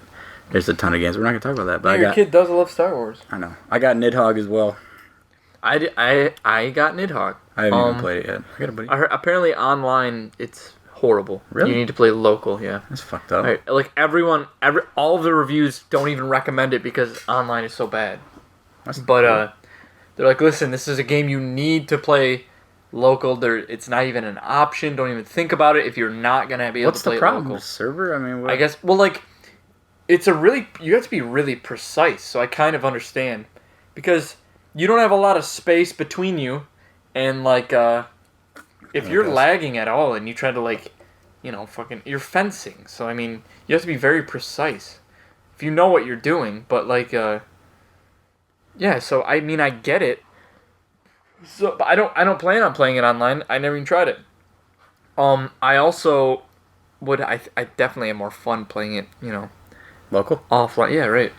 There's a ton of games. We're not gonna talk about that. But your kid does love Star Wars. I know. I got Nidhogg as well. I got Nidhogg. I haven't even played it yet. I got a buddy. I heard, apparently online it's horrible. Really? You need to play local. Yeah. That's fucked up. Right. Like all of the reviews don't even recommend it because online is so bad. They're like, listen, this is a game you need to play local. It's not even an option. Don't even think about it if you're not gonna be able to play it local. What's the problem? Server? I mean, I guess. Well, like, you have to be really precise. So I kind of understand because you don't have a lot of space between you, and like, if you're lagging at all and you try to like, you're fencing. So I mean, you have to be very precise if you know what you're doing. But like, yeah. So I mean, I get it. So, but I don't plan on playing it online. I never even tried it. I also I definitely have more fun playing it, local? Offline. Yeah, right.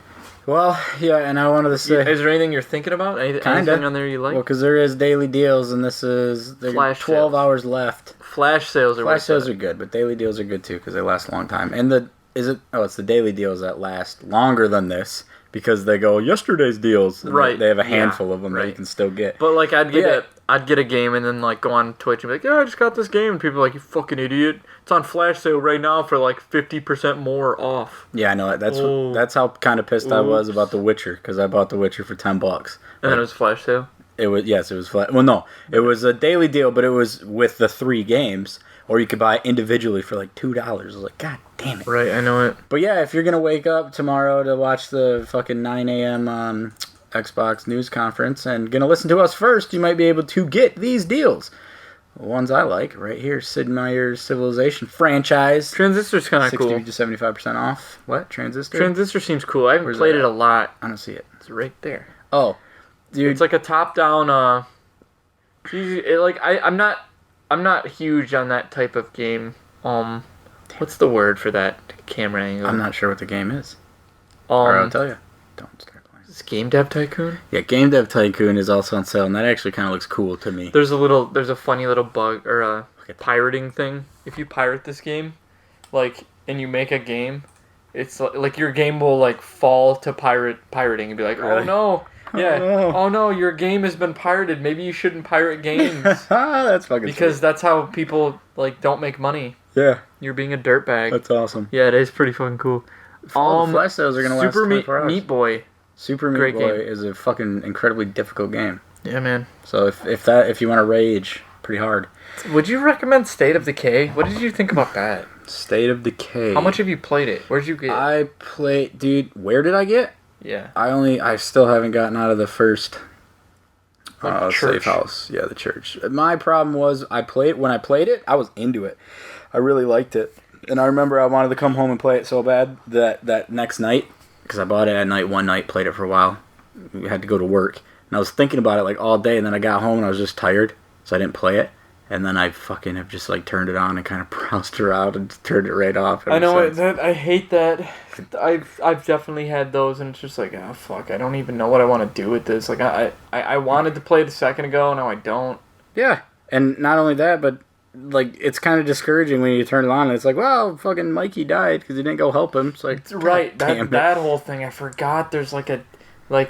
Well, yeah, and I wanted to say... Is there anything you're thinking about? Anything on there you like? Well, because there is daily deals, and there's 12 sales. Hours left. Flash sales are good, but daily deals are good too, because they last a long time. And it's the daily deals that last longer than this, because they go yesterday's deals. Right. They have a handful of them that you can still get. But like I'd get a game and then like go on Twitch and be like, yeah, I just got this game, and people are like, you fucking idiot, it's on flash sale right now for like 50% more off. Yeah, I know. That's how kind of pissed I was about The Witcher, because I bought The Witcher for $10. And then it was flash sale? It was flash. Well, no, it was a daily deal, but it was with the 3 games. Or you could buy individually for like $2. I was like, God damn it. Right, I know it. But yeah, if you're going to wake up tomorrow to watch the fucking 9 a.m. Xbox news conference and going to listen to us first, you might be able to get these deals. The ones I like, right here, Sid Meier's Civilization franchise. Transistor's kind of cool. 60 to 75% off. What? Transistor? Transistor seems cool. I haven't played it a lot. I don't see it. It's right there. Oh. Dude. It's like a top-down, I'm not huge on that type of game. What's the word for that camera angle? I'm not sure what the game is. Or I'll tell you. Don't start playing. Is Game Dev Tycoon? Yeah, Game Dev Tycoon is also on sale, and that actually kind of looks cool to me. There's a funny little bug or a pirating thing. If you pirate this game, like, and you make a game, it's like your game will like fall to pirating and be like, oh no. Yeah. Oh no, your game has been pirated. Maybe you shouldn't pirate games. That's fucking because sweet. That's how people like don't make money. Yeah. You're being a dirtbag. That's awesome. Yeah, it is pretty fucking cool. The flash sales are gonna last 24 hours. Meat Boy. Super Meat Boy is a fucking incredibly difficult game. Yeah, man. So if you want to rage pretty hard. Would you recommend State of Decay? What did you think about that? State of Decay. How much have you played it? Where'd you get? Dude, where did I get? Yeah. I still haven't gotten out of the first safe house. Yeah, the church. My problem was when I played it, I was into it. I really liked it. And I remember I wanted to come home and play it so bad that next night, because I bought it at night, one night, played it for a while. We had to go to work. And I was thinking about it like all day, and then I got home and I was just tired, so I didn't play it. And then I fucking have just like turned it on and kind of browsed around and turned it right off. I know I hate that. I've definitely had those, and it's just like, oh fuck, I don't even know what I want to do with this. Like I wanted to play it a second ago, now I don't. Yeah, and not only that, but like it's kind of discouraging when you turn it on and it's like, well, fucking Mikey died because he didn't go help him. It's like, right, that whole thing. I forgot there's like a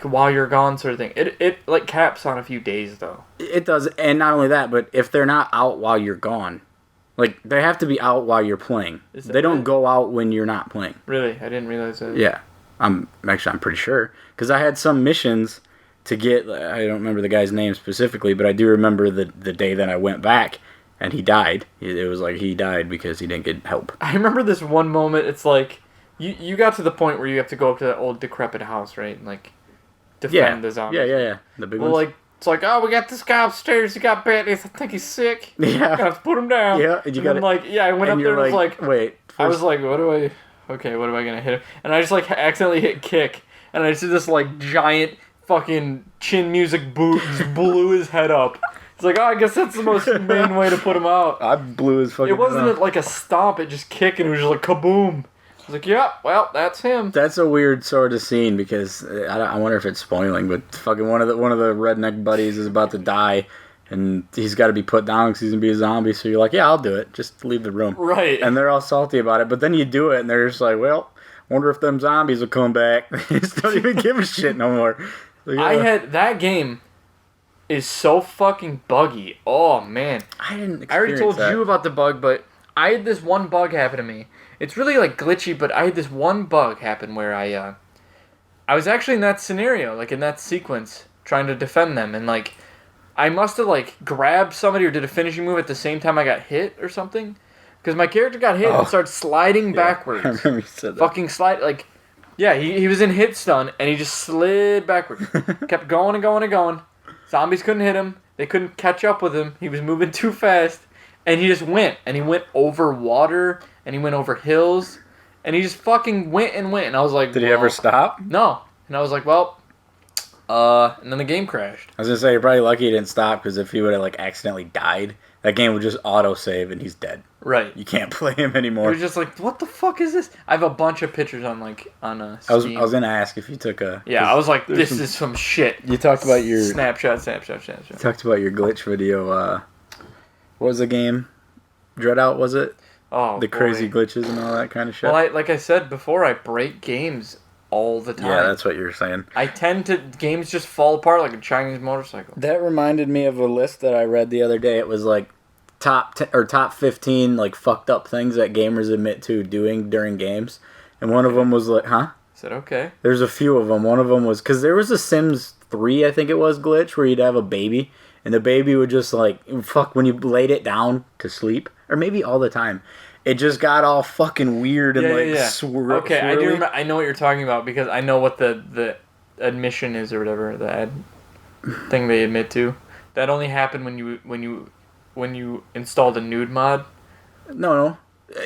while you're gone sort of thing. It like caps on a few days though. It does, and not only that, but if they're not out while you're gone, like they have to be out while you're playing. They don't go out when you're not playing. Really, I didn't realize that. Yeah, I'm pretty sure because I had some missions to get, I don't remember the guy's name specifically, but I do remember the day that I went back and he died. It was like he died because he didn't get help. I remember this one moment. It's like you got to the point where you have to go up to that old decrepit house, right? And like defend the zombies. Yeah. The big ones. Like it's like, oh, we got this guy upstairs. He got bit. I think he's sick. Yeah. Gotta put him down. Yeah. And then, like, I went up there and was like, wait. I was like, what am I gonna hit him? And I just like accidentally hit kick, and I just did this like giant fucking chin music boot, just blew his head up. It's like, oh, I guess that's the most humane way to put him out. I blew his fucking. It wasn't like a stomp; it just kicked, and it was just like kaboom. I was like, yeah, well, that's him. That's a weird sort of scene because I wonder if it's spoiling, but fucking one of the redneck buddies is about to die, and he's got to be put down because he's gonna be a zombie. So you're like, yeah, I'll do it. Just leave the room. Right. And they're all salty about it, but then you do it, and they're just like, well, wonder if them zombies will come back. They just don't even give a shit no more. Like, I had that game is so fucking buggy. Oh man, I didn't. I already told that. you about the bug, but I had this one bug happen to me. It's really like glitchy, but I had this one bug happen where I was actually in that scenario, like in that sequence, trying to defend them, and like I must have like grabbed somebody or did a finishing move at the same time I got hit or something, because my character got hit and started sliding backwards. I remember you said that. Fucking slide like. Yeah, he was in hit stun, and he just slid backwards. Kept going and going and going. Zombies couldn't hit him. They couldn't catch up with him. He was moving too fast. And he just went. And he went over water, and he went over hills. And he just fucking went and went. And I was like, Did he ever stop? No. And I was like, well, and then the game crashed. I was going to say, you're probably lucky he didn't stop, because if he would have, like, accidentally died, that game would just auto-save, and he's dead. Right. You can't play him anymore. It was just like, what the fuck is this? I have a bunch of pictures on Steam. I was gonna ask if you took a. Yeah, I was like, this is some shit. You talked about your snapshot. You talked about your glitch video. What was the game? Dreadout, was it? Oh, the crazy glitches and all that kind of shit. Well, like I said before, I break games all the time. Yeah, that's what you were saying. Games just fall apart like a Chinese motorcycle. That reminded me of a list that I read the other day. It was like top 15 like fucked up things that gamers admit to doing during games, and one of them was like, huh? I said okay. There's a few of them. One of them was because there was a Sims 3, I think it was, glitch where you'd have a baby, and the baby would just like fuck when you laid it down to sleep, or maybe all the time. It just got all fucking weird and swirly. Okay, I do remember. I know what you're talking about because I know what the admission is or whatever, the ad thing they admit to. That only happened when you installed a nude mod. No.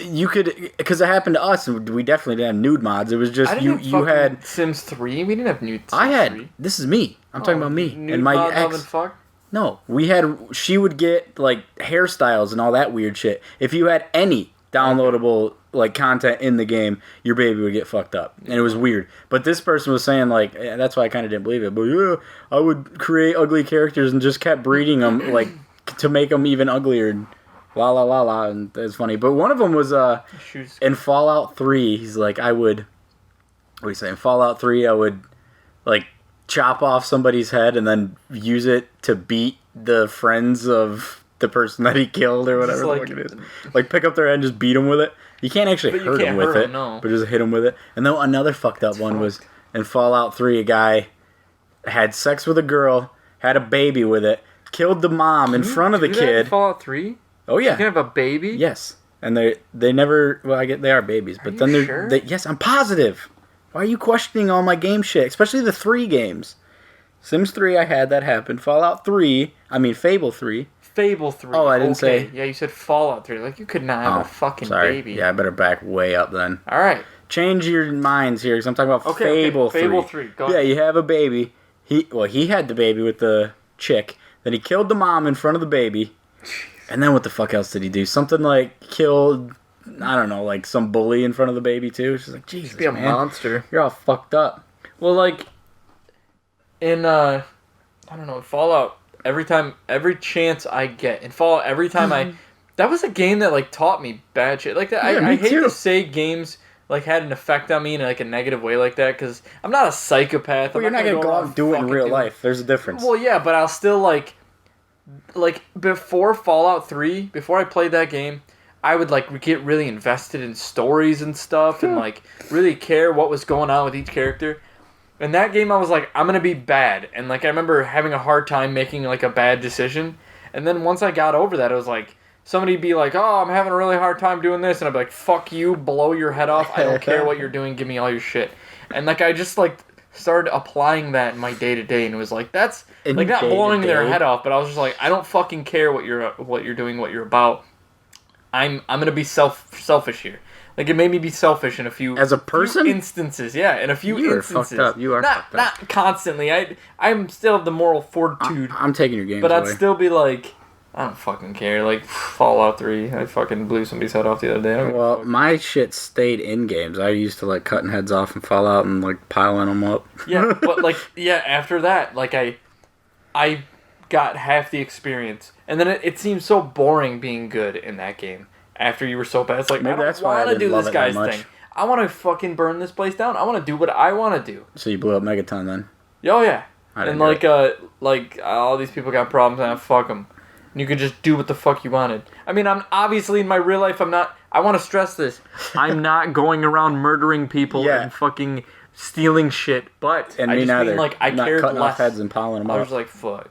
You could, because it happened to us, and we definitely didn't have nude mods. It was just you had Sims 3. We didn't have nude. I had 3. This is me. I'm talking about me nude and my mod ex. Fuck? No, we had. She would get like hairstyles and all that weird shit. If you had any downloadable like content in the game, your baby would get fucked up, and it was weird. But this person was saying like, that's why I kind of didn't believe it. But yeah, I would create ugly characters and just kept breeding them like to make them even uglier. And la la la la, and it's funny. But one of them was in Fallout 3. He's like, I would. What do you say? In Fallout 3, I would like chop off somebody's head and then use it to beat the friends of the person that he killed or whatever the fuck it is. Like pick up their head and just beat them with it. You can't actually hurt them with it, but just hit them with it. And then another fucked up one was in Fallout 3. A guy had sex with a girl, had a baby with it, killed the mom in front of the kid. In Fallout 3? Oh yeah. You can have a baby? Yes. And they never. Well, I get they are babies, but then sure? Yes, I'm positive. Why are you questioning all my game shit? Especially the 3 games. Sims 3, I had that happen. Fallout 3, Fable 3. Fable 3. Oh, I didn't say. Yeah, you said Fallout 3. Like, you could not have a fucking baby. Yeah, I better back way up then. All right. Change your minds here, because I'm talking about Fable 3. Fable 3. Go ahead. You have a baby. He had the baby with the chick. Then he killed the mom in front of the baby. And then what the fuck else did he do? Something like killed, I don't know, like some bully in front of the baby too. She's like, Jesus, be a monster. You're all fucked up. Well, like in I don't know, Fallout. Every chance I get in Fallout, every time that was a game that like taught me bad shit like that. Yeah, I hate to say games like had an effect on me in like a negative way like that because I'm not a psychopath. Well, you're not gonna go out and do it in real life. There's a difference. Well, yeah, but I'll still like before Fallout 3, before I played that game, I would like get really invested in stories and stuff and like really care what was going on with each character. In that game, I was like, I'm gonna be bad, and like I remember having a hard time making like a bad decision, and then once I got over that, it was like somebody be like, "Oh, I'm having a really hard time doing this," and I'd be like, "Fuck you, blow your head off. I don't care what you're doing. Give me all your shit." And like I just like started applying that in my day to day, and it was like that's like not blowing their head off, but I was just like, I don't fucking care what you're doing, what you're about. I'm gonna be selfish here. Like, it made me be selfish in a few... As a person? Few instances, yeah. In a few instances. You are fucked up. You are fucked up. Not constantly. I'm still have the moral fortitude. I'm taking your games But away. I'd still be like, I don't fucking care. Like, Fallout 3. I fucking blew somebody's head off the other day. Well, my shit stayed in games. I used to, like, cutting heads off in Fallout and, like, piling them up. Yeah, but, like, yeah, after that, like, I got half the experience. And then it seemed so boring being good in that game. After you were so bad, it's like, maybe I don't want to do this guy's thing. I want to fucking burn this place down. I want to do what I want to do. So you blew up Megaton then? Oh yeah, and like all these people got problems and fuck them. And you could just do what the fuck you wanted. I mean, I'm obviously in my real life. I'm not. I want to stress this. I'm not going around murdering people and fucking stealing shit. But and I me just neither. mean like I cared cutting less. Off heads and piling them up. I was like, fuck.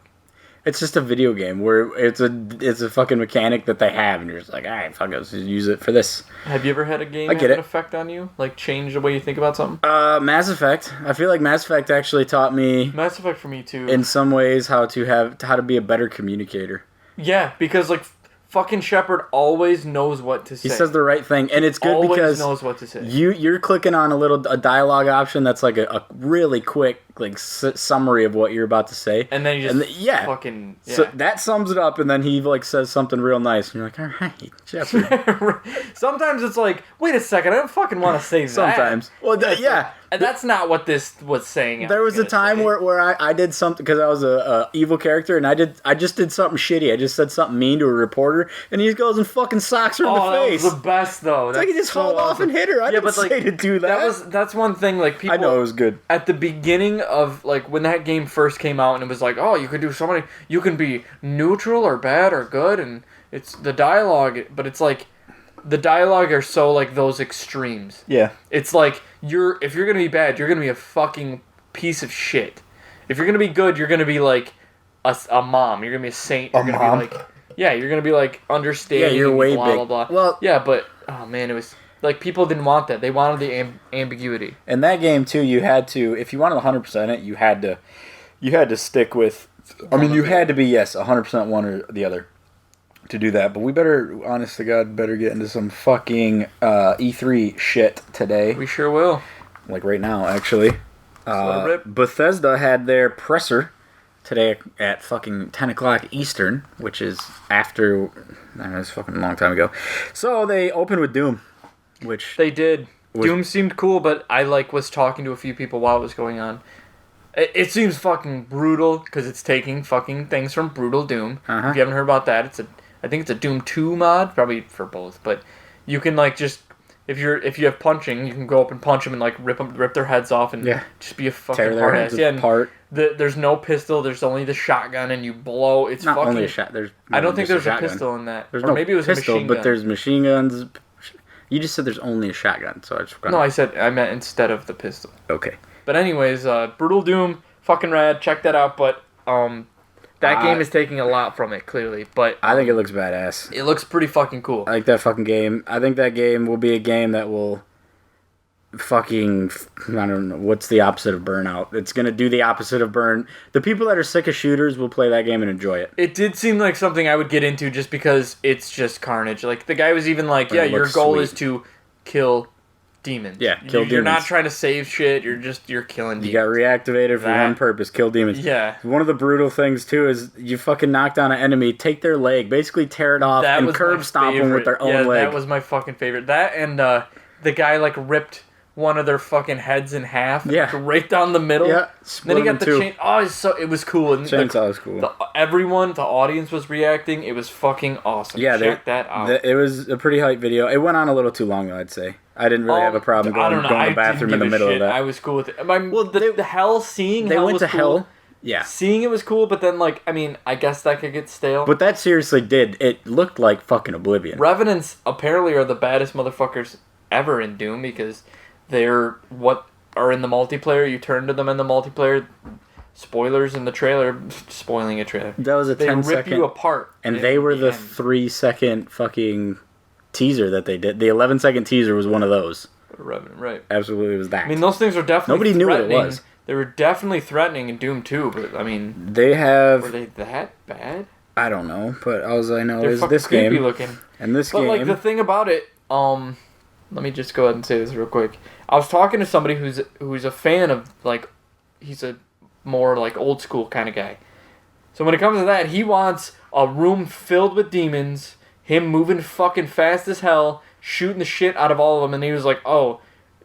It's just a video game where it's a fucking mechanic that they have, and you're just like, all right, fuck it, let's just use it for this. Have you ever had a game have an effect on you? Like, change the way you think about something? Mass Effect. I feel like Mass Effect actually taught me... Mass Effect for me, too. In some ways, how to be a better communicator. Yeah, because, like, fucking Shepard always knows what to say. He says the right thing, and it's good always because knows what to say. You're clicking on a dialogue option that's like a really quick like summary of what you're about to say, and then you just fucking So that sums it up, and then he like says something real nice, and you're like, all right, Shepard. Sometimes it's like, wait a second, I don't fucking want to say that. Sometimes, well, yeah. And that's not what this was saying. There was a time where I did something because I was a evil character, and I just did something shitty. I just said something mean to a reporter, and he goes and fucking socks her in the face. That was the best though. It's like he just hauled off and hit her. I didn't say to do that. That's one thing. Like people, I know it was good at the beginning of like when that game first came out, and it was like, oh, you could do so many. You can be neutral or bad or good, and it's the dialogue, but it's like. The dialogue are so like those extremes. Yeah. It's like if you're gonna be bad, you're gonna be a fucking piece of shit. If you're gonna be good, you're gonna be like a mom. You're gonna be a saint. You're gonna be like you're gonna be like understanding. Yeah, you're way blah, big. Blah, blah. Well, yeah, but oh man, it was like people didn't want that. They wanted the ambiguity. In that game too, you had to if you wanted 100% it, you had to stick with. I mean, you had to be 100% one or the other. To do that, but we better, honest to God, get into some fucking E3 shit today. We sure will. Like right now, actually. Bethesda had their presser today at fucking 10 o'clock Eastern, which is after... It's fucking a long time ago. So they opened with Doom, which... They did. Doom seemed cool, but I was talking to a few people while it was going on. It seems fucking brutal, because it's taking fucking things from Brutal Doom. Uh-huh. If you haven't heard about that, I think it's a Doom 2 mod, probably for both, but you can just if you have punching, you can go up and punch them and rip their heads off and just be a fucking hard ass. Yeah, apart. There's no pistol, there's only the shotgun and you blow. It's not fucking only a shot. I don't think there's a pistol in that. There's or no maybe it was pistol, a machine but gun. there's machine guns. You just said there's only a shotgun, so I just No, I meant instead of the pistol. Okay. But anyways, Brutal Doom, fucking rad. Check that out, but that game is taking a lot from it, clearly, but... I think it looks badass. It looks pretty fucking cool. I like that fucking game. I think that game will be a game that will fucking... I don't know. What's the opposite of Burnout? It's going to do the opposite of Burn. The people that are sick of shooters will play that game and enjoy it. It did seem like something I would get into just because it's just carnage. Like, the guy was even like, your goal is to kill... demons. Yeah, kill demons. You're not trying to save shit. You're killing demons. You got reactivated for one purpose: kill demons. Yeah. One of the brutal things too is you fucking knock down an enemy, take their leg, basically tear it off, and curb stomp them with their own leg. That was my fucking favorite. That and the guy ripped one of their fucking heads in half. Yeah. Right down the middle. Yeah. Then he got the chain. Oh, it was cool. And chainsaw was cool. The audience was reacting. It was fucking awesome. Yeah, check that out. It was a pretty hype video. It went on a little too long, though, I'd say. I didn't really have a problem going to the bathroom in the middle of that. I was cool with it. The hell, seeing hell was cool. Hell. Yeah. Seeing it was cool, but then, I guess that could get stale. But that seriously did. It looked like fucking Oblivion. Revenants apparently are the baddest motherfuckers ever in Doom because they're what are in the multiplayer, you turn to them in the multiplayer. Spoilers in the trailer, spoiling a trailer. That was a 10-second. They rip you apart. And they were the 3-second fucking teaser that they did. The 11-second teaser was one of those. Right. Absolutely was that. I mean, those things were definitely Nobody knew what it was. They were definitely threatening in Doom 2, but I mean... Were they that bad? I don't know, but all I know They're is this game. creepy looking. And this game... But, like, the thing about it... let me just go ahead and say this real quick. I was talking to somebody who's a fan of, like... He's a more, like, old school kind of guy. So when it comes to that, he wants a room filled with demons, him moving fucking fast as hell, shooting the shit out of all of them, and he was like, oh,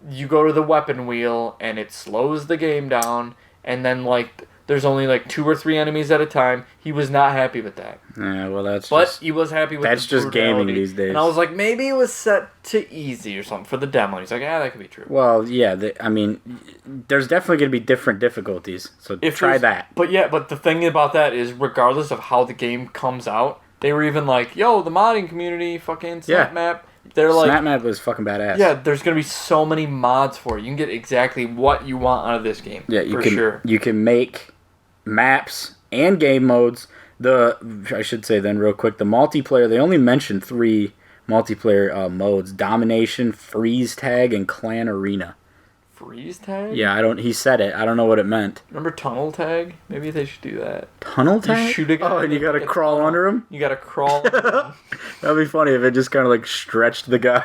you go to the weapon wheel, and it slows the game down, and then, like, there's only, like, 2 or 3 enemies at a time. He was not happy with that. Yeah, well, But he was happy with that's the just gaming these days. And I was like, maybe it was set to easy or something for the demo. And he's like, that could be true. Well, yeah, I mean, there's definitely going to be different difficulties, so try that. But the thing about that is, regardless of how the game comes out, they were even like, yo, the modding community, fucking Snap Map. They're like, Snap Map was fucking badass. Yeah, there's going to be so many mods for it. You can get exactly what you want out of this game. Yeah, you can make maps and game modes. I should say then real quick, the multiplayer, they only mentioned 3 multiplayer modes: Domination, Freeze Tag, and Clan Arena. Freeze Tag? Yeah, he said it. I don't know what it meant. Remember Tunnel Tag? Maybe they should do that. Tunnel Tag? You shoot a guy. Oh, and you gotta crawl under him? You gotta crawl under him. That'd be funny if it just kind of like stretched the guy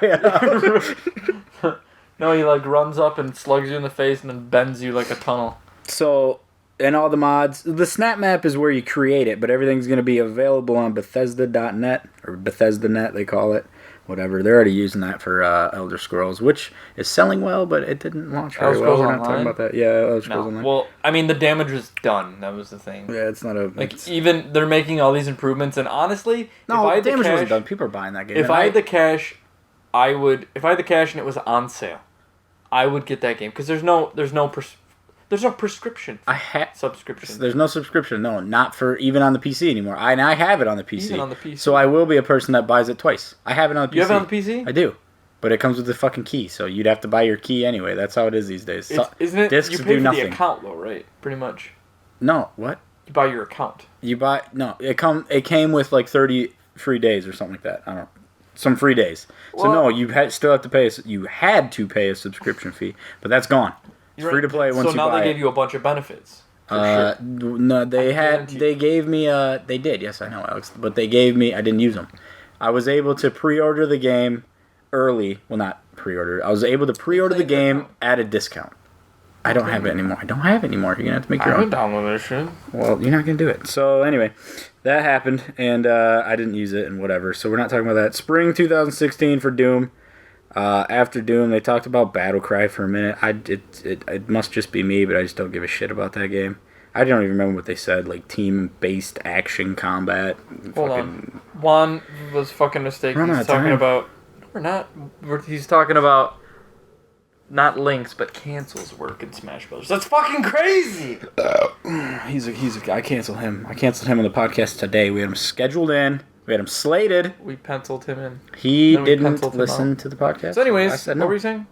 out. No, he like runs up and slugs you in the face and then bends you like a tunnel. So... And all the mods. The Snap Map is where you create it, but everything's going to be available on Bethesda.net, or Bethesda.net they call it. Whatever. They're already using that for Elder Scrolls, which is selling well, but it didn't launch very well. We're not talking about that. Yeah, Elder Scrolls Online. Well, I mean, the damage was done. That was the thing. Yeah, it's not a... even they're making all these improvements, and honestly, if I had the damage wasn't done. People are buying that game. If I had the cash, I would... If I had the cash and it was on sale, I would get that game, because there's no prescription. Subscription. There's no subscription. No, not for even on the PC anymore. I have it on the PC. Even on the PC. So I will be a person that buys it twice. I have it on the PC. You have it on the PC? I do. But it comes with the fucking key, so you'd have to buy your key anyway. That's how it is these days. Isn't it? Discs you pay do for nothing. the account though, right? Pretty much. No, what? You buy your account. It came with like 30 free days or something like that. I don't know. Some free days. So no, you still have to pay. You had to pay a subscription fee, but that's gone. It's free to play once you buy it. So now they gave you a bunch of benefits. Sure. No, they gave me. They did. Yes, I know, Alex. But they gave me. I didn't use them. I was able to pre-order the game early. Well, not pre-order. I was able to pre-order the game at a discount. I don't have it anymore. You're gonna have to make your own. I haven't downloaded this shit. Well, you're not gonna do it. So anyway, that happened, and I didn't use it, and whatever. So we're not talking about that. Spring 2016 for Doom. After Doom, they talked about Battlecry for a minute. It must just be me, but I just don't give a shit about that game. I don't even remember what they said, like team-based action combat. Hold on. Juan was fucking mistaken. He's talking about... We're not... He's talking about not links, but cancels work in Smash Bros. That's fucking crazy! I canceled him. I canceled him on the podcast today. We had him scheduled in. We had him slated. We penciled him in. He didn't listen to the podcast. So anyways, what were you saying?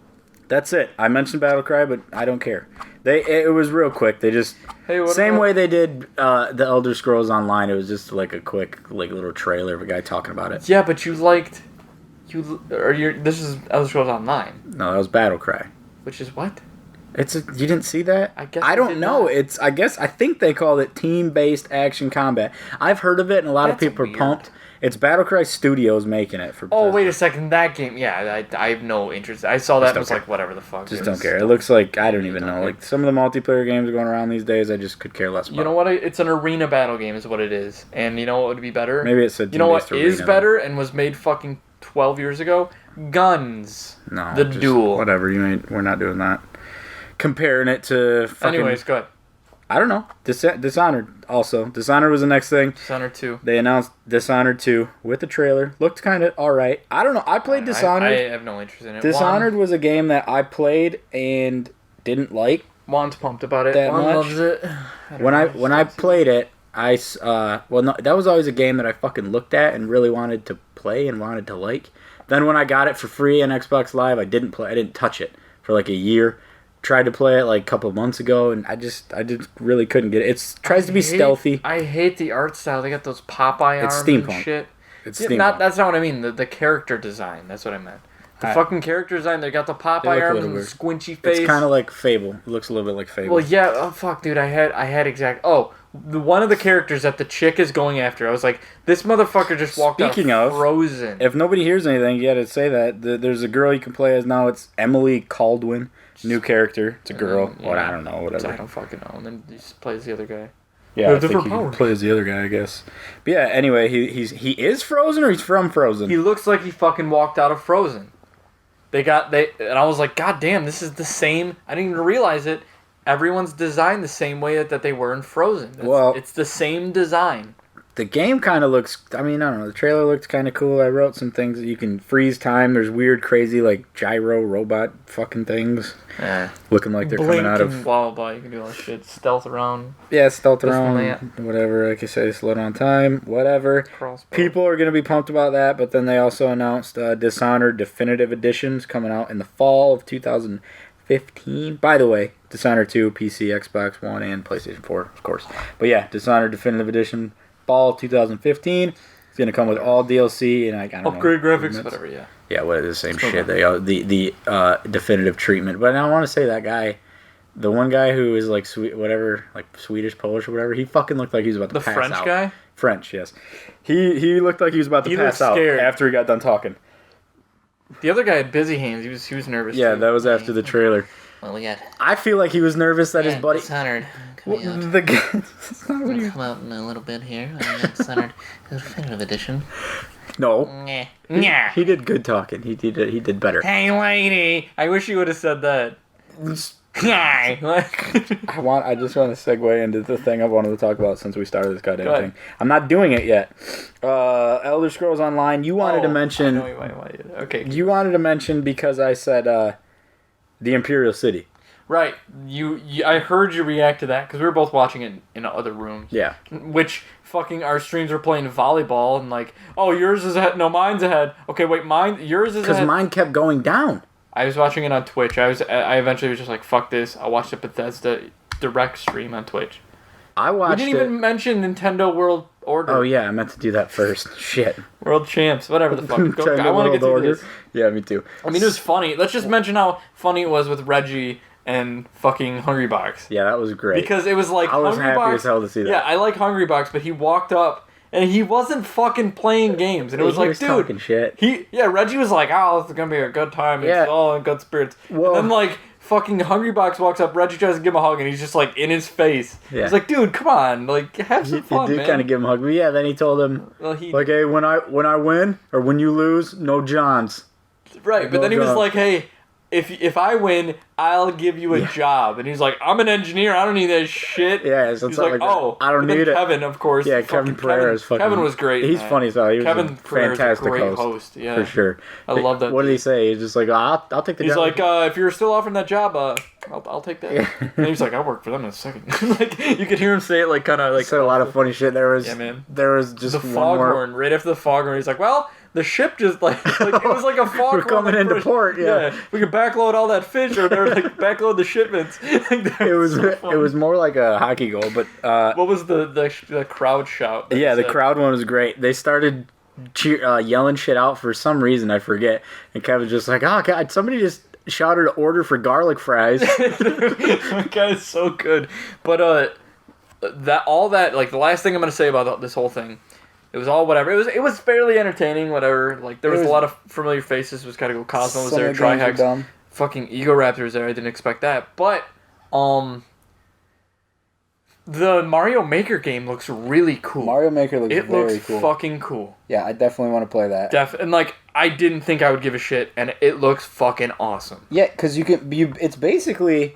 That's it. I mentioned Battlecry, but I don't care. It was real quick. They just... same way they did the Elder Scrolls Online. It was just like a quick little trailer of a guy talking about it. Yeah, but you liked... This is Elder Scrolls Online. No, that was Battlecry. Which is what? You didn't see that? I don't know. I think they call it team-based action combat. I've heard of it, and a lot of people are pumped. It's Battlecry Studios making it for Bethesda. Oh, wait a second. That game, yeah, I have no interest. I saw that and was like, whatever the fuck. Just don't care. It looks like, I don't even know. Like, some of the multiplayer games going around these days, I just could care less about. You know what? It's an arena battle game is what it is. And you know what would be better? Maybe it's a team-based arena. You know what is better and was made fucking 12 years ago? Guns. No. The Duel. Whatever. We're not doing that. Comparing it to fucking... Anyways, go ahead. I don't know. Dishonored also. Dishonored was the next thing. Dishonored 2. They announced Dishonored 2 with the trailer. Looked kind of alright. I don't know. I played Dishonored. I have no interest in it. Dishonored was a game that I played and didn't like. Juan's pumped about it. That Juan much. loves it. When I played it, that was always a game that I fucking looked at and really wanted to play and wanted to like. Then when I got it for free on Xbox Live, I didn't touch it for like a year. tried to play it like a couple of months ago, and I just really couldn't get it. It tries to be stealthy. I hate the art style. They got those Popeye arms steampunk. and shit. It's steampunk. That's not what I mean. The character design. That's what I meant. The fucking character design. They got the Popeye arms and the squinchy face. It's kind of like Fable. It looks a little bit like Fable. Well, yeah. Oh fuck, dude. I had one of the characters that the chick is going after. I was like, this motherfucker just walked out of Frozen. If nobody hears anything, you gotta say that. There's a girl you can play as now. It's Emily Caldwin. New character. It's a girl. Yeah. Well, I don't know. Whatever. I don't fucking know. And then he just plays the other guy. Yeah, I think he plays the other guy, I guess. But yeah, anyway, he is Frozen or he's from Frozen? He looks like he fucking walked out of Frozen. And I was like, God damn, this is the same. I didn't even realize it. Everyone's designed the same way that they were in Frozen. It's the same design. The game kind of looks, I don't know, the trailer looked kind of cool. I wrote some things that you can freeze time. There's weird, crazy, like, gyro robot fucking things. Yeah. Looking like they're coming out of... blah, blah, blah. You can do all that shit. Stealth around. Yeah, stealth around. Whatever. Like I say, slow down time. Whatever. Crossbow. People are going to be pumped about that, but then they also announced Dishonored Definitive Editions coming out in the fall of 2015. By the way, Dishonored 2, PC, Xbox One, and PlayStation 4, of course. But yeah, Dishonored Definitive Edition... Fall 2015. It's gonna come with all DLC and I don't know. Upgrade graphics, whatever. Yeah. Yeah, what is the same shit? They are the definitive treatment. But I want to say that guy, the one guy who is like Swedish, Polish, or whatever. He fucking looked like he was about to pass out. The French guy. French, yes. He looked like he was about to pass out after he got done talking. The other guy had busy hands. He was nervous. Yeah, too. That was after the trailer. Well, we got. I feel like he was nervous that his buddy. Dishonored. The guy. That's not what come out in a little bit here. Dishonored Definitive Edition. No. Yeah. He did good talking. He did better. Hey, lady. I wish you would have said that. I just want to segue into the thing I wanted to talk about since we started this goddamn thing. I'm not doing it yet. Elder Scrolls Online. You wanted to mention. Okay. You wanted to mention because I said the Imperial City. Right. I heard you react to that because we were both watching it in other rooms. Yeah. Which fucking our streams were playing volleyball and like, oh, yours is ahead. No, mine's ahead. Okay, wait, yours is ahead. Because mine kept going down. I was watching it on Twitch. I eventually was just like, fuck this. I'll watch the Bethesda direct stream on Twitch. I watched it. We didn't even mention Nintendo World Order. Oh yeah, I meant to do that first. Shit. World Champs, whatever the fuck. I want to get through this. Yeah, me too. I mean, it was funny. Let's just mention how funny it was with Reggie and fucking Hungry Box. Yeah, that was great. Because it was like I was happy as hell to see that. Yeah, I like Hungry Box, but he walked up and he wasn't fucking playing games, and it was like, was dude, talking shit. Reggie was like, oh, it's gonna be a good time. It's all in good spirits. Well, and then like fucking Hungry Box walks up, Reggie tries to give him a hug, and he's just like in his face. Yeah. He's like, dude, come on, like have some fun, man. He did kind of give him a hug, but yeah, then he told him, like, hey, when I win or when you lose, no Johns. Right, but then he was like, hey, if I win, I'll give you a job. And he's like, I'm an engineer. I don't need that shit. Yeah, so he's like, oh, I don't need it. Kevin, of course. Yeah, Kevin Pereira is fucking... Kevin was great. He's funny as hell. He was Kevin a fantastic host. Yeah. For sure. I love that. What did he say? He's just like, I'll take the job. He's like, if you're still offering that job, I'll take that. Yeah. And he's like, I'll work for them in a second. Like, you could hear him say it like kind of like... He said a lot of funny shit. There was just the foghorn. Right after the foghorn, he's like, well... The ship just like it was like a fog. We're coming into port, yeah. We could backload all that fish, or they're like backload the shipments. It was more like a hockey goal, but what was the crowd shout? Yeah, the crowd one was great. They started yelling shit out for some reason, I forget. And Kevin's just like, oh god, somebody just shouted an order for garlic fries. That guy is so good. But the last thing I'm gonna say about this whole thing. It was all whatever. It was fairly entertaining, whatever. Like, there was a lot of familiar faces. It was kind of cool. Cosmo was there. Trihex. Fucking Ego Raptor was there. I didn't expect that. But, the Mario Maker game looks really cool. Mario Maker looks very cool. It looks fucking cool. Yeah, I definitely want to play that. And, like, I didn't think I would give a shit, and it looks fucking awesome. Yeah, because it's basically...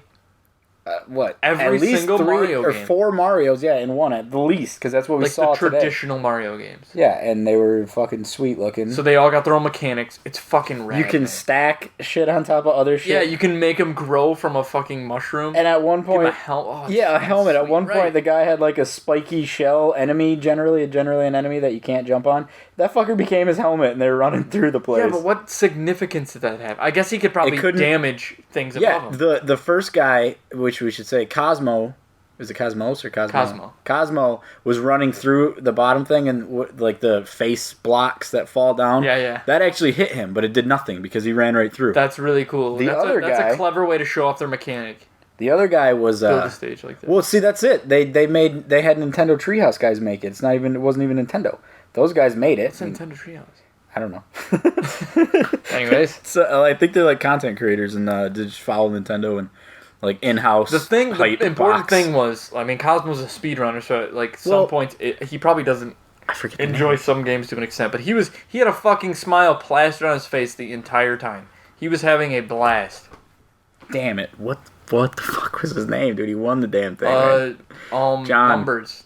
What? Every at least single 3 Mario or game. 4 Marios, yeah, in one at the least, because that's what we like saw the today. traditional Mario games. Yeah, and they were fucking sweet looking. So they all got their own mechanics. It's fucking rad. You can man. stack shit on top of other shit. Yeah, you can make them grow from a fucking mushroom. And at one Give 'em point, a helmet. a helmet. At one point, right. the guy had like a spiky shell enemy, generally an enemy that you can't jump on. That fucker became his helmet, and they were running through the place. Yeah, but what significance did that have? I guess he could probably damage things above him. The first guy, which we should say, Cosmo. Is it Cosmos or Cosmo? Cosmo was running through the bottom thing and like the face blocks that fall down. Yeah. That actually hit him, but it did nothing because he ran right through. That's really cool. That's a clever way to show off their mechanic. The other guy was build a stage like that. Well, see, that's it. They had Nintendo Treehouse guys make it. It wasn't even Nintendo. Those guys made it. What's Nintendo Treehouse? I don't know. Anyways, so I think they're like content creators and just follow Nintendo and like in-house. The important thing was, I mean, Cosmo's a speedrunner, so like some points he probably doesn't enjoy some games to an extent, but he had a fucking smile plastered on his face the entire time. He was having a blast. Damn it! What the fuck was his name, dude? He won the damn thing. Right? John. Numbers.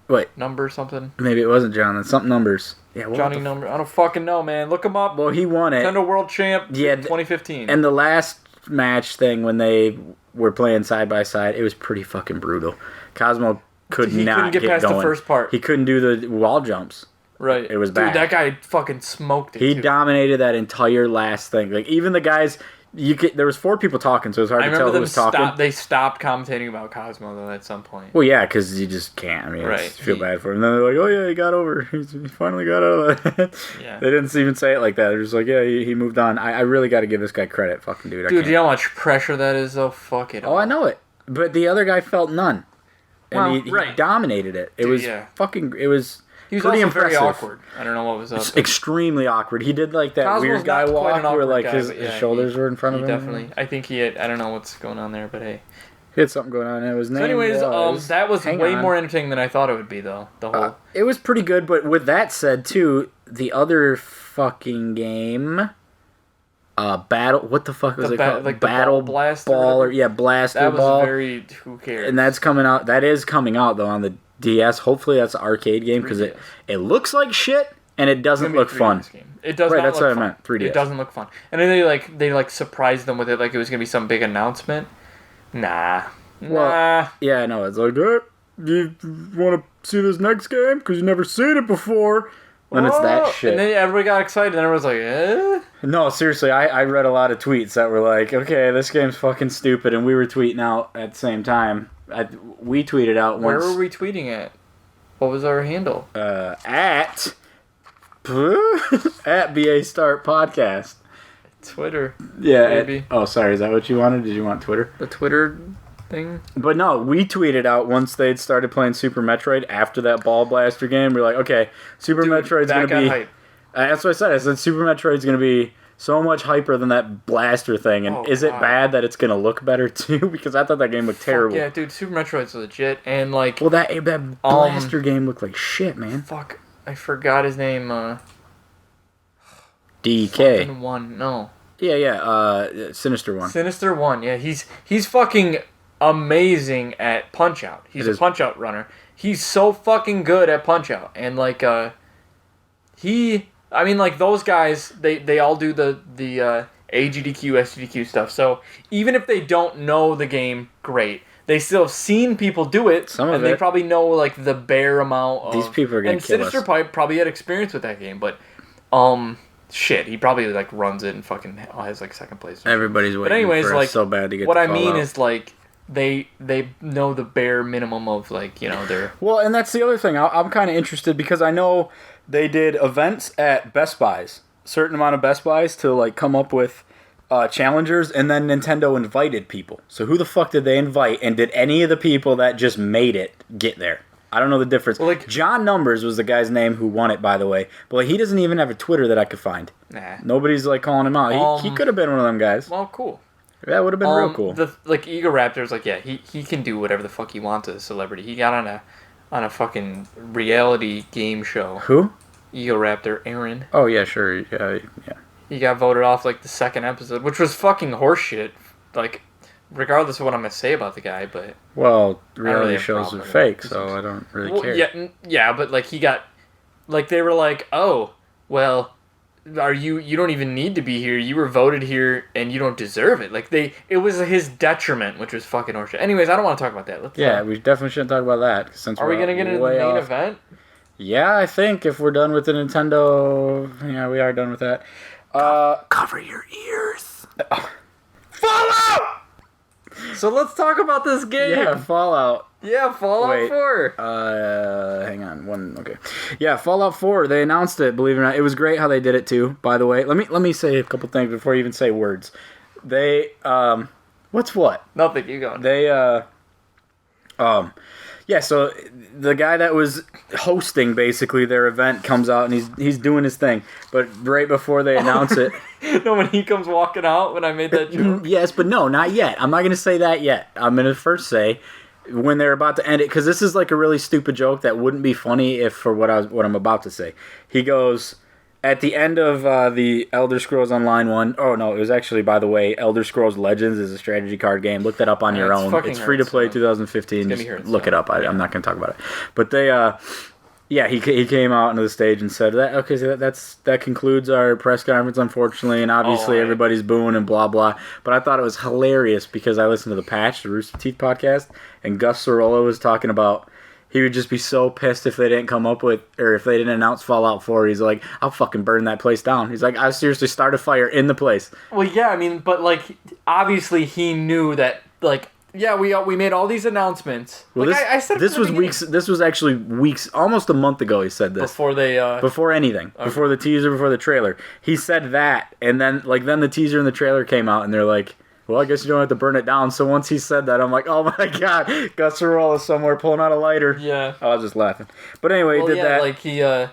Wait. Number something. Maybe it wasn't John. It's something Numbers. Yeah. Johnny Number. I don't fucking know, man. Look him up. Well, he won it. Nintendo World Champ. Yeah. 2015. And the last match thing when they were playing side by side, it was pretty fucking brutal. Cosmo couldn't get past going. The first part. He couldn't do the wall jumps. Right. It was bad. Dude, that guy fucking smoked it. He dominated that entire last thing. Like even the guys, there was 4 people talking, so it was hard to tell who was talking. They stopped commentating about Cosmo though at some point. Well, yeah, because you just can't. I mean, I feel bad for him. And then they're like, "Oh yeah, he got over. He finally got out of that." Yeah. They didn't even say it like that. They're just like, "Yeah, he moved on." I really got to give this guy credit, fucking dude. Dude, you know how much pressure that is though? Fuck it. Oh, I know it. But the other guy felt none, and he dominated it. It was fucking. It was. He was pretty also impressive. very awkward. I don't know what was up. Extremely awkward. He did like that weird guy walk where like his shoulders were in front of him. Definitely. I think he had. I don't know what's going on there, but hey. He had something going on. It was. So anyways, that was way more entertaining than I thought it would be, though. The whole. It was pretty good, but with that said, too, the other fucking game. Battle. What the fuck was it called? Like Battle Blaster Ball or Blaster Ball. That was very. Who cares? And that's coming out. That is coming out though on the DS. Hopefully that's an arcade game because it looks like shit and it doesn't look fun. Game. It does. Right, not that's look what fun. I meant. 3DS. It doesn't look fun. And then they surprised them with it like it was gonna be some big announcement. Nah. Well, yeah, I know. It's like, you want to see this next game because you've never seen it before. And it's that shit. And then everybody got excited, and everyone was like, eh? No, seriously, I read a lot of tweets that were like, okay, this game's fucking stupid, and we were tweeting out at the same time. We tweeted out once. Where were we tweeting at? What was our handle? At BA Start Podcast. Twitter. Yeah. Maybe. Sorry, is that what you wanted? Did you want Twitter? The Twitter thing? But no, we tweeted out once they'd started playing Super Metroid after that Ball Blaster game. We're like, okay, Metroid's going to be... Hype. That's what I said. I said Super Metroid's going to be so much hyper than that Blaster thing. And is it bad that it's going to look better too? Because I thought that game looked terrible. Yeah, dude, Super Metroid's legit. And like... Well, that Blaster game looked like shit, man. Fuck. I forgot his name. DK. One. No. Yeah. Sinister One. Sinister One. Yeah, he's fucking amazing at Punch-Out. He's a Punch-Out runner. He's so fucking good at Punch-Out. And like those guys, they all do the AGDQ, SGDQ stuff. So even if they don't know the game great, they still have seen people do it. They probably know like the bare amount of... These people are going to kill us. And Sinister probably had experience with that game, but shit, he probably like runs it and fucking has like second place. Everybody's waiting for us so bad to get what the I mean out. Is like they know the bare minimum of like, you know, their... Well, and that's the other thing. I'm kind of interested because I know they did events at Best Buys, certain amount of Best Buys to like come up with challengers, and then Nintendo invited people. So who the fuck did they invite, and did any of the people that just made it get there? I don't know the difference. Well, like, John Numbers was the guy's name who won it, by the way. But he doesn't even have a Twitter that I could find. Nah. Nobody's like calling him out. He could have been one of them guys. Well, cool. That would have been real cool. Like Ego Raptor's like, yeah, he can do whatever the fuck he wants as a celebrity. He got on a fucking reality game show. Who? Ego Raptor, Aaron. Oh yeah, sure. Yeah. He got voted off like the second episode, which was fucking horseshit. Like regardless of what I'm gonna say about the guy, but Well, really reality have a shows problem are with fake, it. so I don't really care. Yeah, but like he got, like they were like, oh, well, you don't even need to be here. You were voted here, and you don't deserve it. Like it was his detriment, which was fucking horseshit. Anyways, I don't want to talk about that. Let's, we definitely shouldn't talk about that. Since are we gonna get into the main event? Yeah, I think if we're done with the Nintendo, yeah, we are done with that. Cover your ears. Fallout! So let's talk about this game. Yeah, Fallout. Yeah, Fallout 4. Hang on, okay. Yeah, Fallout 4. They announced it. Believe it or not, it was great how they did it too. By the way, let me say a couple things before you even say words. They what's what? Nothing. You go. They yeah, so the guy that was hosting basically their event comes out and he's doing his thing. But right before they announce it... No, when he comes walking out when I made that joke? Yes, but no, not yet. I'm not going to say that yet. I'm going to first say when they're about to end it, because this is like a really stupid joke that wouldn't be funny if for what I'm about to say. He goes... At the end of the Elder Scrolls Online one, oh no, it was actually, by the way, Elder Scrolls Legends is a strategy card game. Look that up on your own. It's free to play, 2015. Just look it up. I'm not going to talk about it. But they, he came out onto the stage and said that. Okay, so that concludes our press conference, unfortunately, and obviously everybody's booing and blah blah. But I thought it was hilarious because I listened to the Patch, the Rooster Teeth podcast, and Gus Sorolla was talking about. He would just be so pissed if they didn't come up with, or if they didn't announce Fallout 4. He's like, I'll fucking burn that place down. He's like, I seriously start a fire in the place. Well, yeah, I mean, but like, obviously he knew that, like, yeah, we made all these announcements. Well, like, I said this was weeks. This was actually weeks, almost a month ago. He said this before anything, before the teaser, before the trailer. He said that, and then the teaser and the trailer came out, and they're like, well, I guess you don't have to burn it down. So once he said that, I'm like, oh my god, Gus Sorolla somewhere pulling out a lighter. Yeah. I was just laughing. But anyway, he did that. Like he, well,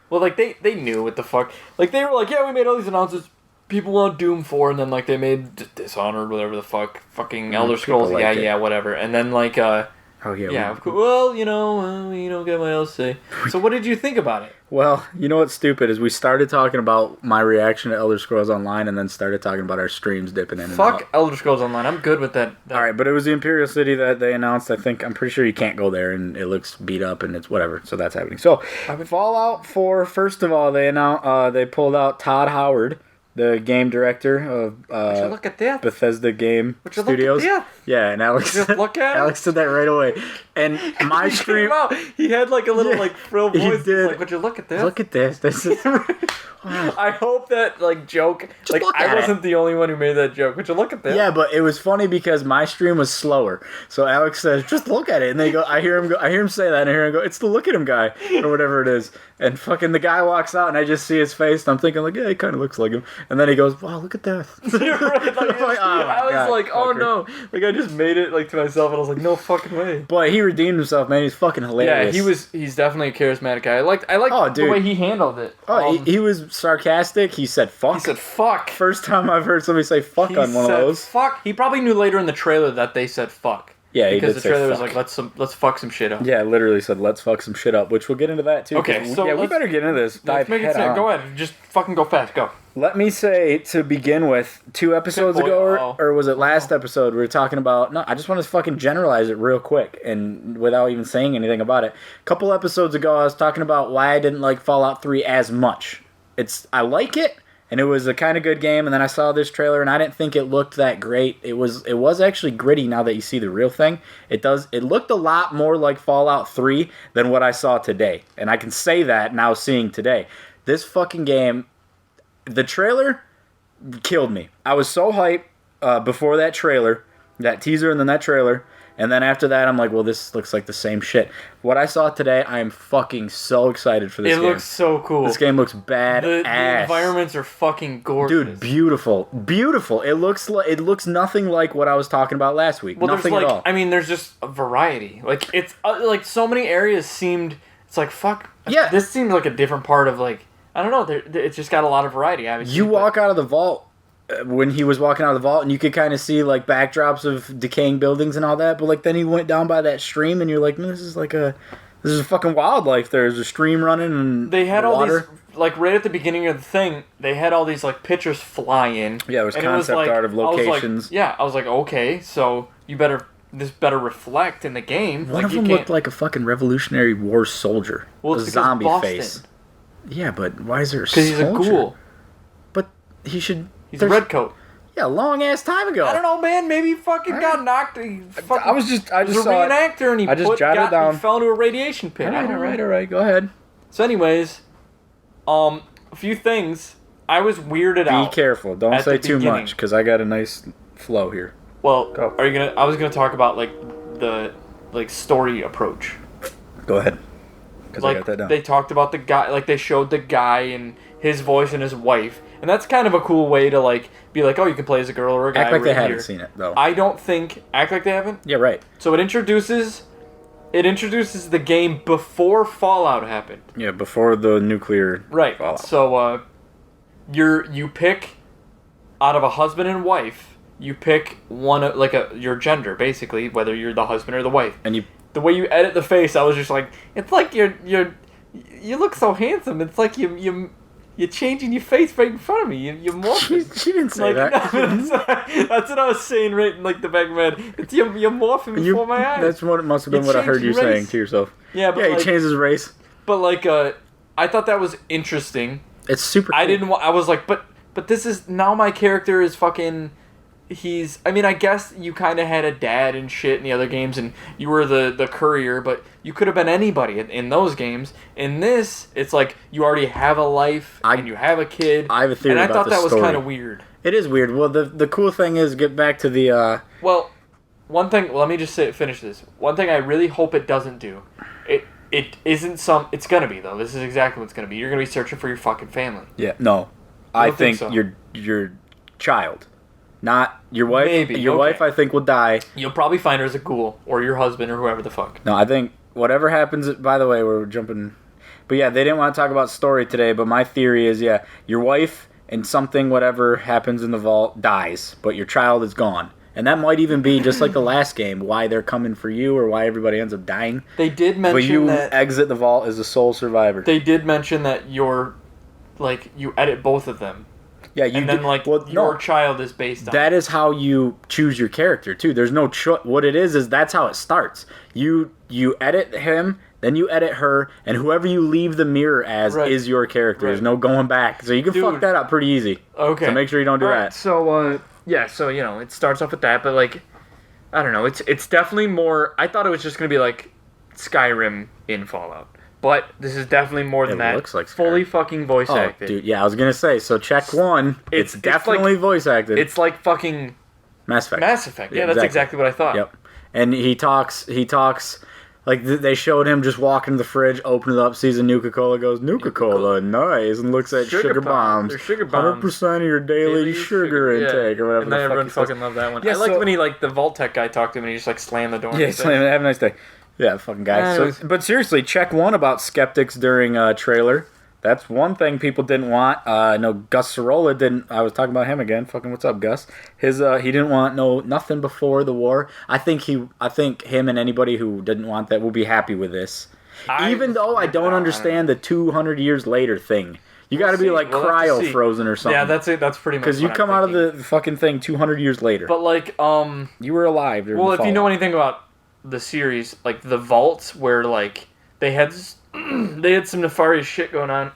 like they knew what the fuck. Like they were like, yeah, we made all these announcements. People want Doom 4, and then like they made Dishonored, whatever the fucking Elder Scrolls. Yeah, whatever. And then like, of course. Well, you don't get what else to say. So what did you think about it? Well, you know what's stupid is we started talking about my reaction to Elder Scrolls Online and then started talking about our streams dipping in and out. Fuck Elder Scrolls Online. I'm good with that. Alright, but it was the Imperial City that they announced. I'm pretty sure you can't go there and it looks beat up and it's whatever. So that's happening. So, Fallout 4, first of all, they pulled out Todd Howard, the game director of look at that. Bethesda Game Studios. Look at that. Yeah, and Alex said that right away. And my stream, he had like a little like frill voice. He did. Like, would you look at this? Look at this. This is. I hope that like joke. Just like I wasn't the only one who made that joke. Would you look at this? Yeah, but it was funny because my stream was slower. So Alex says, "Just look at it," and they go. I hear him say that, and I hear him go, "It's the look at him guy," or whatever it is. And fucking the guy walks out, and I just see his face, and I'm thinking like, yeah, he kind of looks like him. And then he goes, "Wow, look at that." You're right. Like, I was like, oh no, like I just made it like to myself, and I was like, no fucking way. Boy, he redeemed himself, man. He's fucking hilarious. Yeah, he's definitely a charismatic guy. I like the way he handled it. Oh, he was sarcastic. He said fuck. He said fuck. First time I've heard somebody say fuck on one of those. Fuck. He probably knew later in the trailer that they said fuck. Yeah, because the trailer was like, let's fuck some shit up. Yeah, literally said let's fuck some shit up, which we'll get into that too. Okay, so we better get into this. Let's make it go ahead. Just fucking go fast. Go. Let me say to begin with, 2 episodes ago, or was it last episode? We were talking about. No, I just want to fucking generalize it real quick and without even saying anything about it. A couple episodes ago, I was talking about why I didn't like Fallout 3 as much. I like it. And it was a kind of good game, and then I saw this trailer, and I didn't think it looked that great. It was actually gritty now that you see the real thing. It looked a lot more like Fallout 3 than what I saw today. And I can say that now seeing today. This fucking game, the trailer killed me. I was so hyped before that trailer, that teaser and then that trailer. And then after that, I'm like, well, this looks like the same shit. What I saw today, I am fucking so excited for this game. It looks so cool. This game looks badass. The environments are fucking gorgeous. Dude, beautiful. Beautiful. It looks nothing like what I was talking about last week. Well, nothing at all. I mean, there's just a variety. Like, it's, like, so many areas seemed, it's like, fuck. Yeah. This seems like a different part of, like, I don't know. It's just got a lot of variety, obviously. You walk out of the vault. When he was walking out of the vault, and you could kind of see like backdrops of decaying buildings and all that, but like then he went down by that stream, and you're like, man, this is There's a fucking wildlife there. There's a stream running and they had all water. these, like, right at the beginning of the thing, they had all these, like, pictures fly in. Yeah, it was concept art of locations. I was like, okay, so this better reflect in the game. One of them looked like a fucking Revolutionary War soldier. Well, a zombie face. Yeah, but why is there a soldier? Because he's a ghoul. But he should... He's a redcoat. Yeah, a long-ass time ago. I don't know, man. Maybe he fucking got knocked. I just saw he was a reenactor, and he fell into a radiation pit. All right. Go ahead. So, anyways, a few things. I was weirded out. Be careful. Don't say too much, because I got a nice flow here. Well, I was gonna talk about the story approach. Go ahead. Because I got that down. They talked about the guy. Like, they showed the guy and his voice and his wife. And that's kind of a cool way to, be like, oh, you can play as a girl or a guy. Act like they haven't seen it, though. I don't think... Act like they haven't? Yeah, right. So it introduces the game before Fallout happened. Yeah, before the nuclear fallout. So, you pick, out of a husband and wife, you pick one, your gender, basically, whether you're the husband or the wife. And the way you edit the face, I was just like, it's like you look so handsome. It's like you're changing your face right in front of me. You're morphing. She didn't say that. That's what I was saying right in the back of my head. It's you're morphing before my eyes. That's what it must have been what I heard you saying to yourself. Yeah, but he changed his race. But I thought that was interesting. It's super cool. I was like, but this is, now my character is fucking... I guess you kind of had a dad and shit in the other games, and you were the courier, but you could have been anybody in those games. In this, it's like you already have a life, and you have a kid. I have a theory about the story. And I thought that was kind of weird. It is weird. Well, the cool thing is, get back to the... Well, one thing... Let me just finish this. One thing I really hope it doesn't do... It isn't some... It's gonna be, though. This is exactly what it's gonna be. You're gonna be searching for your fucking family. Yeah, no. I think so. your child... Not your wife. Maybe. Your wife, I think, will die. You'll probably find her as a ghoul, or your husband, or whoever the fuck. No, I think whatever happens... By the way, we're jumping... But yeah, they didn't want to talk about story today, but my theory is, your wife and something, whatever happens in the vault, dies, but your child is gone. And that might even be, just like the last game, why they're coming for you, or why everybody ends up dying. They did mention that... But you exit the vault as a sole survivor. They did mention that you edit both of them. Yeah, and then your child is based on. That is how you choose your character too. There's no what it is that's how it starts. You edit him, then you edit her, and whoever you leave the mirror as is your character. Right. There's no going back. So you can fuck that up pretty easy. Okay. So make sure you don't do that. So so it starts off with that, but I don't know. It's definitely more. I thought it was just gonna be like Skyrim in Fallout. But this is definitely more than that. It looks like fully fucking voice acted. Dude, yeah, I was gonna say. So check one. It's definitely voice acted. It's like fucking Mass Effect. Mass Effect. Yeah, that's exactly what I thought. Yep. And he talks. Like they showed him just walking to the fridge, open it up, sees a Nuka-Cola, goes Nuka-Cola, nice, and looks at sugar bombs. 100% of your daily sugar intake or whatever. And then everyone fucking loved that one. Yeah, I like when the Vault Tech guy talked to him and he just slammed the door. Yeah, slammed it. Have a nice day. Yeah, fucking guy. But seriously, check one about skeptics during trailer. That's one thing people didn't want. I know Gus Sorolla didn't. I was talking about him again. Fucking what's up, Gus? He didn't want nothing before the war. I think him and anybody who didn't want that will be happy with this. Even though I don't understand the 200 years later thing. You got to be cryo frozen or something. Yeah, that's it. That's pretty much. Because you come out of the fucking thing 200 years later. But you were alive. Well, if you know anything about the series, the vaults where they had some nefarious shit going on.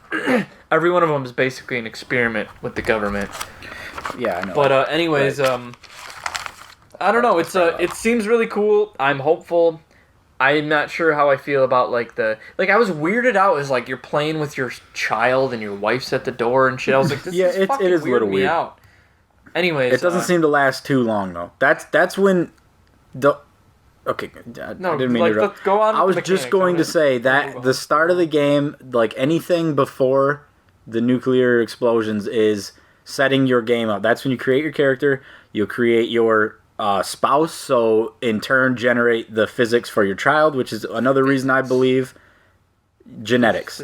Every one of them is basically an experiment with the government. Yeah, I know. But anyways, right. I don't know. It seems really cool. I'm hopeful. I'm not sure how I feel about I was weirded out as you're playing with your child and your wife's at the door and shit. I was like, this is fucking it is a little weird. Out. Anyways, it doesn't seem to last too long though. That's when the. Okay, I didn't mean to interrupt. Go on. I was just going to say that the start of the game, anything before the nuclear explosions, is setting your game up. That's when you create your character. You create your spouse, so in turn generate the physics for your child, which is another reason I believe genetics.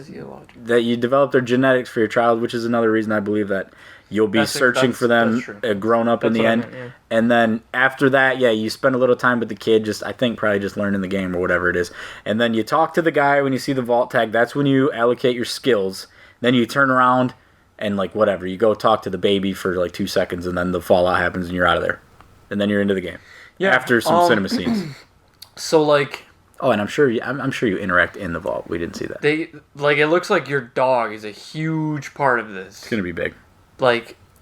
That you develop their genetics for your child, which is another reason I believe that you'll be searching for them grown up in the end. Yeah. And then after that, you spend a little time with the kid, I think probably just learning the game or whatever it is. And then you talk to the guy when you see the vault tag. That's when you allocate your skills. Then you turn around and whatever. You go talk to the baby for 2 seconds, and then the fallout happens and you're out of there. And then you're into the game. Yeah. After some cinema scenes. So oh, and I'm sure you interact in the vault. We didn't see that. It looks like your dog is a huge part of this. It's gonna be big.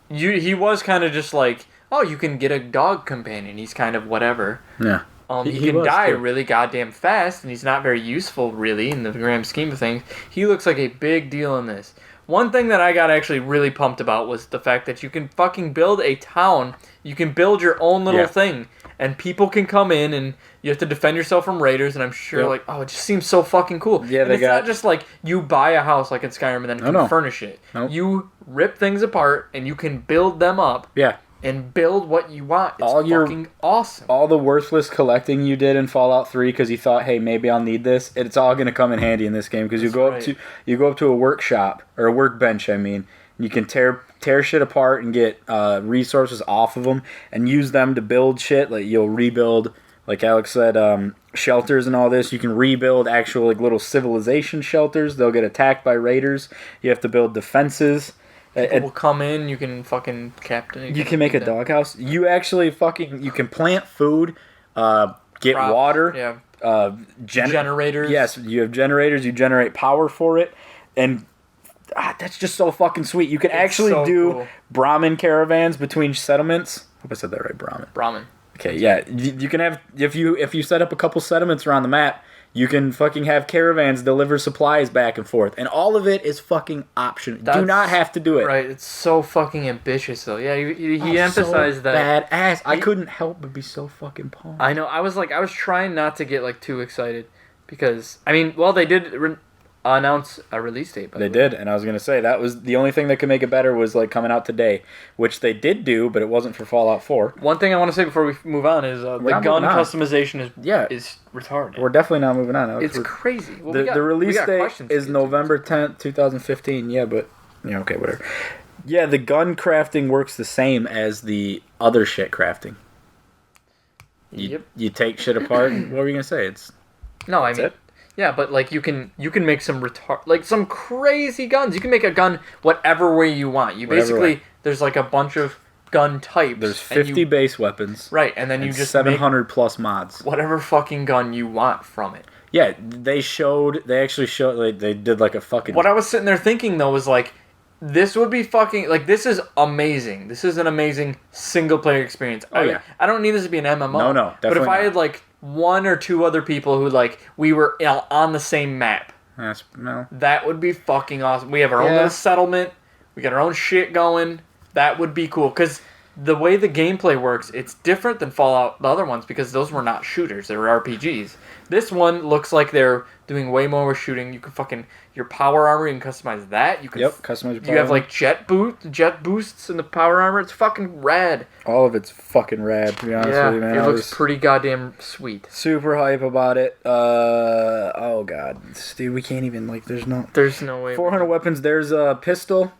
He was kind of just you can get a dog companion. He's kind of whatever. Yeah. He can die really goddamn fast, and he's not very useful really in the grand scheme of things. He looks like a big deal in this. One thing that I got actually really pumped about was the fact that you can fucking build a town. You can build your own little thing, and people can come in, and you have to defend yourself from raiders, and I'm sure, it just seems so fucking cool. Yeah, and it's not just you buy a house like in Skyrim and then you can furnish it. Nope. You rip things apart, and you can build them up. Yeah. And build what you want. It's fucking awesome. All the worthless collecting you did in Fallout 3 because you thought, hey, maybe I'll need this. It's all going to come in handy in this game because you go up to a workshop or a workbench. I mean, you can tear shit apart and get resources off of them and use them to build shit. You'll rebuild, like Alex said, shelters and all this. You can rebuild actual little civilization shelters. They'll get attacked by raiders. You have to build defenses. People will come in, you can fucking captain. You can make a doghouse. You actually you can plant food, get water. Yeah. Generators. Yes, you have generators. You generate power for it. And that's just so fucking sweet. You can do Brahmin caravans between settlements. I hope I said that right, Brahmin. Okay, yeah. You can have, if you set up a couple settlements around the map, you can fucking have caravans deliver supplies back and forth. And all of it is fucking optional. Do not have to do it. Right, it's so fucking ambitious, though. Yeah, he emphasized that. Badass. I couldn't help but be so fucking pumped. I know. I was trying not to get, too excited. Because, they did announce a release date. They did, and I was going to say, that was the only thing that could make it better was, coming out today. Which they did do, but it wasn't for Fallout 4. One thing I want to say before we move on is the gun customization is retarded. We're definitely not moving on. It's crazy. Well, the release date is November 10th, 2015. Yeah, but... Yeah, okay, whatever. Yeah, the gun crafting works the same as the other shit crafting. You take shit apart, and what were you going to say? It. Yeah, but you can make some some crazy guns. You can make a gun whatever way you want. There's a bunch of gun types. There's 50 base weapons. Right, and then you just 700 plus mods. Whatever fucking gun you want from it. Yeah, they actually showed they did a fucking. What I was sitting there thinking though was this would be fucking this is amazing. This is an amazing single player experience. I don't need this to be an MMO. No, definitely. But if I had one or two other people who we were on the same map, that would be fucking awesome. We have our own little settlement. We got our own shit going. That would be cool because the way the gameplay works, it's different than Fallout, the other ones, because those were not shooters. They were RPGs. This one looks like they're doing way more with shooting. You can your power armor, you can customize that. You can customize your power armor. You have jet boosts in the power armor. It's fucking rad. All of it's fucking rad, to be honest with you, man. It looks pretty goddamn sweet. Super hype about it. Oh god. Dude, we can't even, there's no way. 400 weapons. There's a pistol.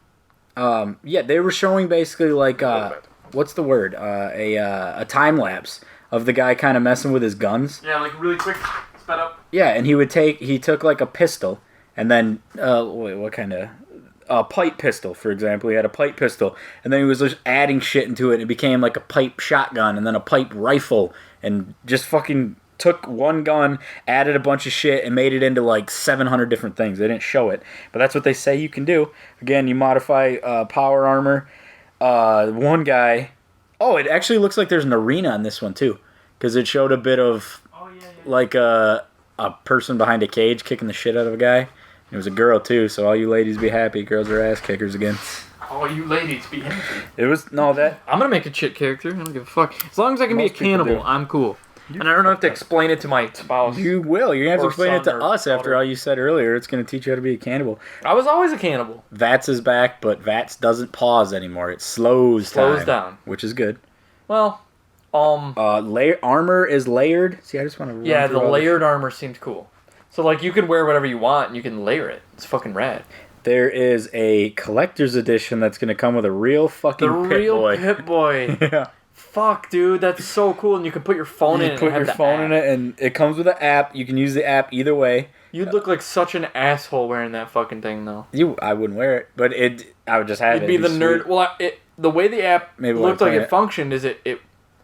They were showing basically what's the word? A time lapse of the guy kind of messing with his guns. Yeah, really quick, sped up. Yeah, and he took a pistol, and then what kind of a pipe pistol, for example. He had a pipe pistol, and then he was just adding shit into it, and it became a pipe shotgun, and then a pipe rifle, and just fucking took one gun, added a bunch of shit, and made it into 700 different things. They didn't show it, but that's what they say you can do. Again, you modify power armor. One guy... Oh, it actually looks like there's an arena in this one, too. Because it showed a bit of, a person behind a cage kicking the shit out of a guy. It was a girl, too, so all you ladies be happy. Girls are ass kickers again. All you ladies be happy. It was... No, that... I'm going to make a chick character. I don't give a fuck. As long as I can be a cannibal, I'm cool. And I don't have to explain it to my spouse. You will. You're going to have to explain it to us after all you said earlier. It's going to teach you how to be a cannibal. I was always a cannibal. VATS is back, but VATS doesn't pause anymore. It slows down. Which is good. Well, armor is layered. See, I just want to... the layered armor seems cool. So, you can wear whatever you want, and you can layer it. It's fucking rad. There is a collector's edition that's going to come with a real fucking Pip-Boy. Yeah. Fuck, dude, that's so cool. And you can put your phone in it. You put your phone in it, and it comes with an app. You can use the app either way. You'd look like such an asshole wearing that fucking thing, though. I wouldn't wear it, but I would just have You'd it. be the nerd. Sweet. Well, the way the app looked like it functioned is it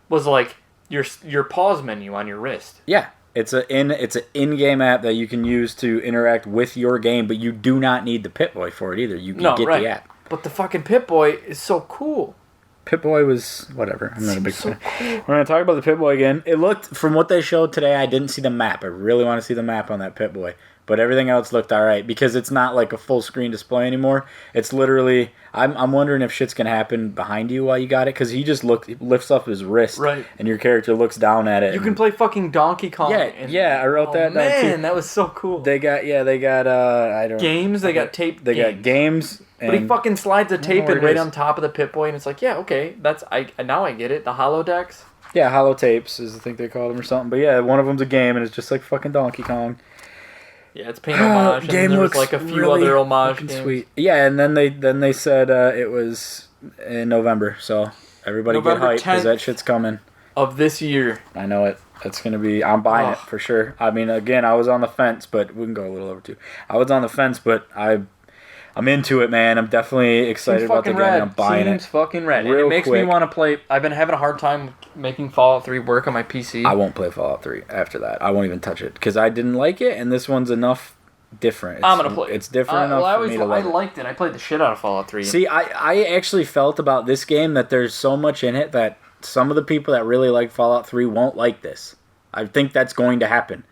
was like your pause menu on your wrist. Yeah. It's an in-game app that you can use to interact with your game, but you do not need the Pip-Boy for it either. You can get the app. But the fucking Pip-Boy is so cool. Pip-Boy was whatever. I'm not a big fan. Cool. We're going to talk about the Pip-Boy again. It looked, from what they showed today, I didn't see the map. I really want to see the map on that Pip-Boy. But everything else looked alright because it's not like a full screen display anymore. It's literally, I'm wondering if shit's gonna happen behind you while you got it because he lifts up his wrist, right, and your character looks down at it. You can play fucking Donkey Kong. Yeah, I wrote that down too. Man, that was so cool. They got I don't games. They got tape. They got games. But he fucking slides the tape in right on top of the Pip-Boy, and it's like, yeah, okay, now I get it. The holodecks. Yeah, holotapes is I think they call them or something. But yeah, one of them's a game, and it's just like fucking Donkey Kong. Yeah, it's paint homage. And game there looks was like a few really other homage games. Sweet. Yeah, and then they said it was in November, so everybody November get hyped because that shit's coming. Of this year. I know it. It's gonna be. I'm buying it for sure. I mean, again, I was on the fence, but we can go a little over too. I was on the fence, but I'm into it, man. I'm definitely excited about the game. I'm buying it. Seems fucking rad. And it makes me want to play. I've been having a hard time making Fallout 3 work on my PC. I won't play Fallout 3 after that. I won't even touch it because I didn't like it, and this one's enough different. I'm gonna play it. It's different enough for me to love I liked it. I played the shit out of Fallout 3. See, I actually felt about this game that there's so much in it that some of the people that really like Fallout 3 won't like this. I think that's going to happen.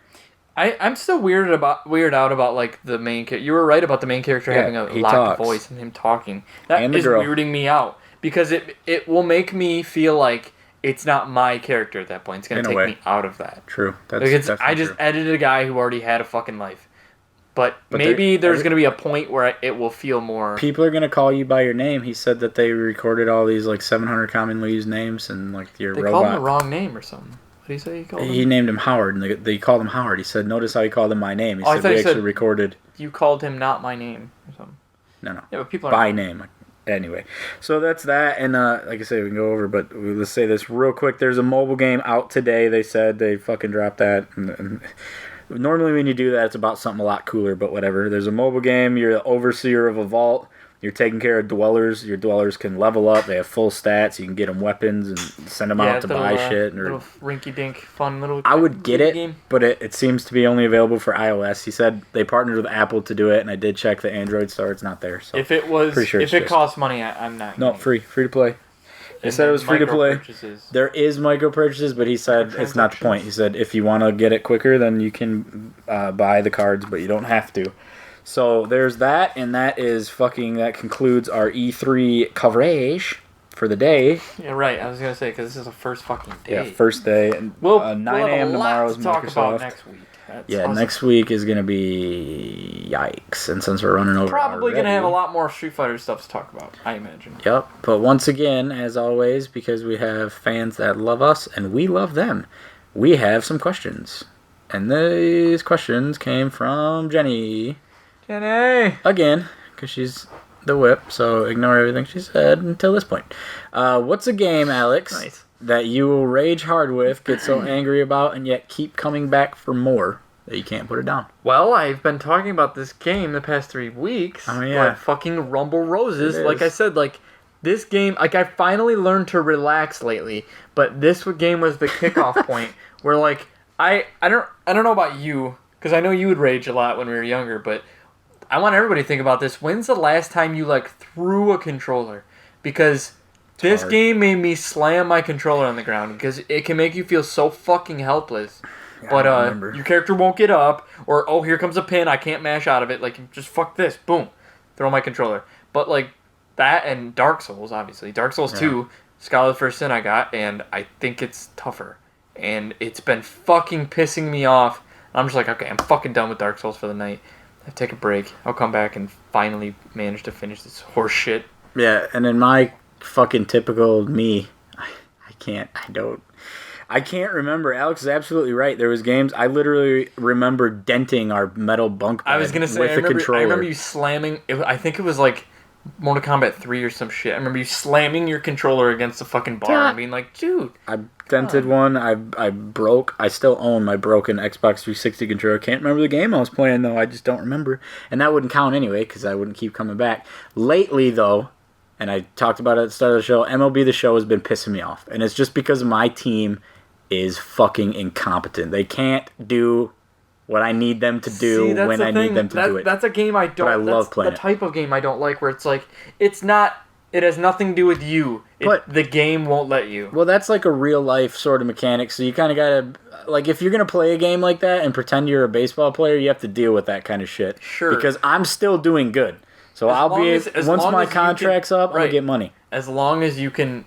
I'm still weirded out about like the main character. You were right about the main character having a loud voice and him talking. That is weirding me out because it will make me feel like it's not my character at that point. It's gonna take me out of that. True. That's I just edited a guy who already had a fucking life. But maybe there's going to be a point where it will feel more... People are going to call you by your name. He said that they recorded all these like 700 commonly used names and like your robot. They called him the wrong name or something. What did he say he called him? He named him Howard, and they called him Howard. He said, notice how he called him my name. He said, we actually recorded... You called him not my name or something. No. Yeah, but people are... By name. Anyway, so that's that, and like I say, we can go over, but let's say this real quick. There's a mobile game out today. They said they fucking dropped that, and normally when you do that, it's about something a lot cooler, but whatever. There's a mobile game. You're the overseer of a vault. You're taking care of dwellers. Your dwellers can level up. They have full stats. You can get them weapons and send them out to buy shit. Little rinky-dink, fun little I would get it, game. But it seems to be only available for iOS. He said they partnered with Apple to do it, and I did check the Android store. It's not there. So if it costs money, I'm not. No, free to play. They said it was free to play. There is micro purchases, but he said it's not the point. He said if you want to get it quicker, then you can buy the cards, but you don't have to. So there's that, and that concludes our E3 coverage for the day. Yeah, right. I was gonna say because this is the first fucking day. Yeah, first day, and 9 a.m. tomorrow is Microsoft. Talk about next week. That's awesome. Next week is gonna be yikes, and since we're running over, probably gonna have a lot more Street Fighter stuff to talk about, I imagine. Yep, but once again, as always, because we have fans that love us and we love them, we have some questions, and these questions came from Jenny. Again, because she's the whip, so ignore everything she said until this point. What's a game, Alex, that you will rage hard with, get so angry about, and yet keep coming back for more that you can't put it down? Well, I've been talking about this game the past 3 weeks. Oh, yeah. But fucking Rumble Roses. Like I said, this game, I finally learned to relax lately, but this game was the kickoff point where, I don't know about you, because I know you would rage a lot when we were younger, but I want everybody to think about this. When's the last time you threw a controller? Because this game made me slam my controller on the ground because it can make you feel so fucking helpless. Yeah, but your character won't get up, or here comes a pin, I can't mash out of it. Just fuck this, boom, throw my controller. But that and Dark Souls, obviously, Dark Souls 2, Scholar's First Sin I got, and I think it's tougher. And it's been fucking pissing me off. I'm just like, okay, I'm fucking done with Dark Souls for the night. I take a break. I'll come back and finally manage to finish this horse shit. Yeah, and in my fucking typical me, I can't. I can't remember. Alex is absolutely right. There was games I literally remember denting our metal bunk bed I was gonna say, with the controller. I remember you slamming. I think it was like Mortal Kombat 3 or some shit. I remember you slamming your controller against the fucking bar and being like, dude. I dented one. I broke. I still own my broken Xbox 360 controller. Can't remember the game I was playing, though. I just don't remember. And that wouldn't count anyway, because I wouldn't keep coming back. Lately, though, and I talked about it at the start of the show, MLB The Show has been pissing me off. And it's just because my team is fucking incompetent. They can't do what I need them to do when I need them to do it. That's a game I don't. But I love playing it. The type of game I don't like, where it's like it's not. It has nothing to do with you. But the game won't let you. Well, that's like a real life sort of mechanic. So you kind of gotta like if you're gonna play a game like that and pretend you're a baseball player, you have to deal with that kind of shit. Sure. Because I'm still doing good. So once my contract's up, I'm gonna get money. As long as you can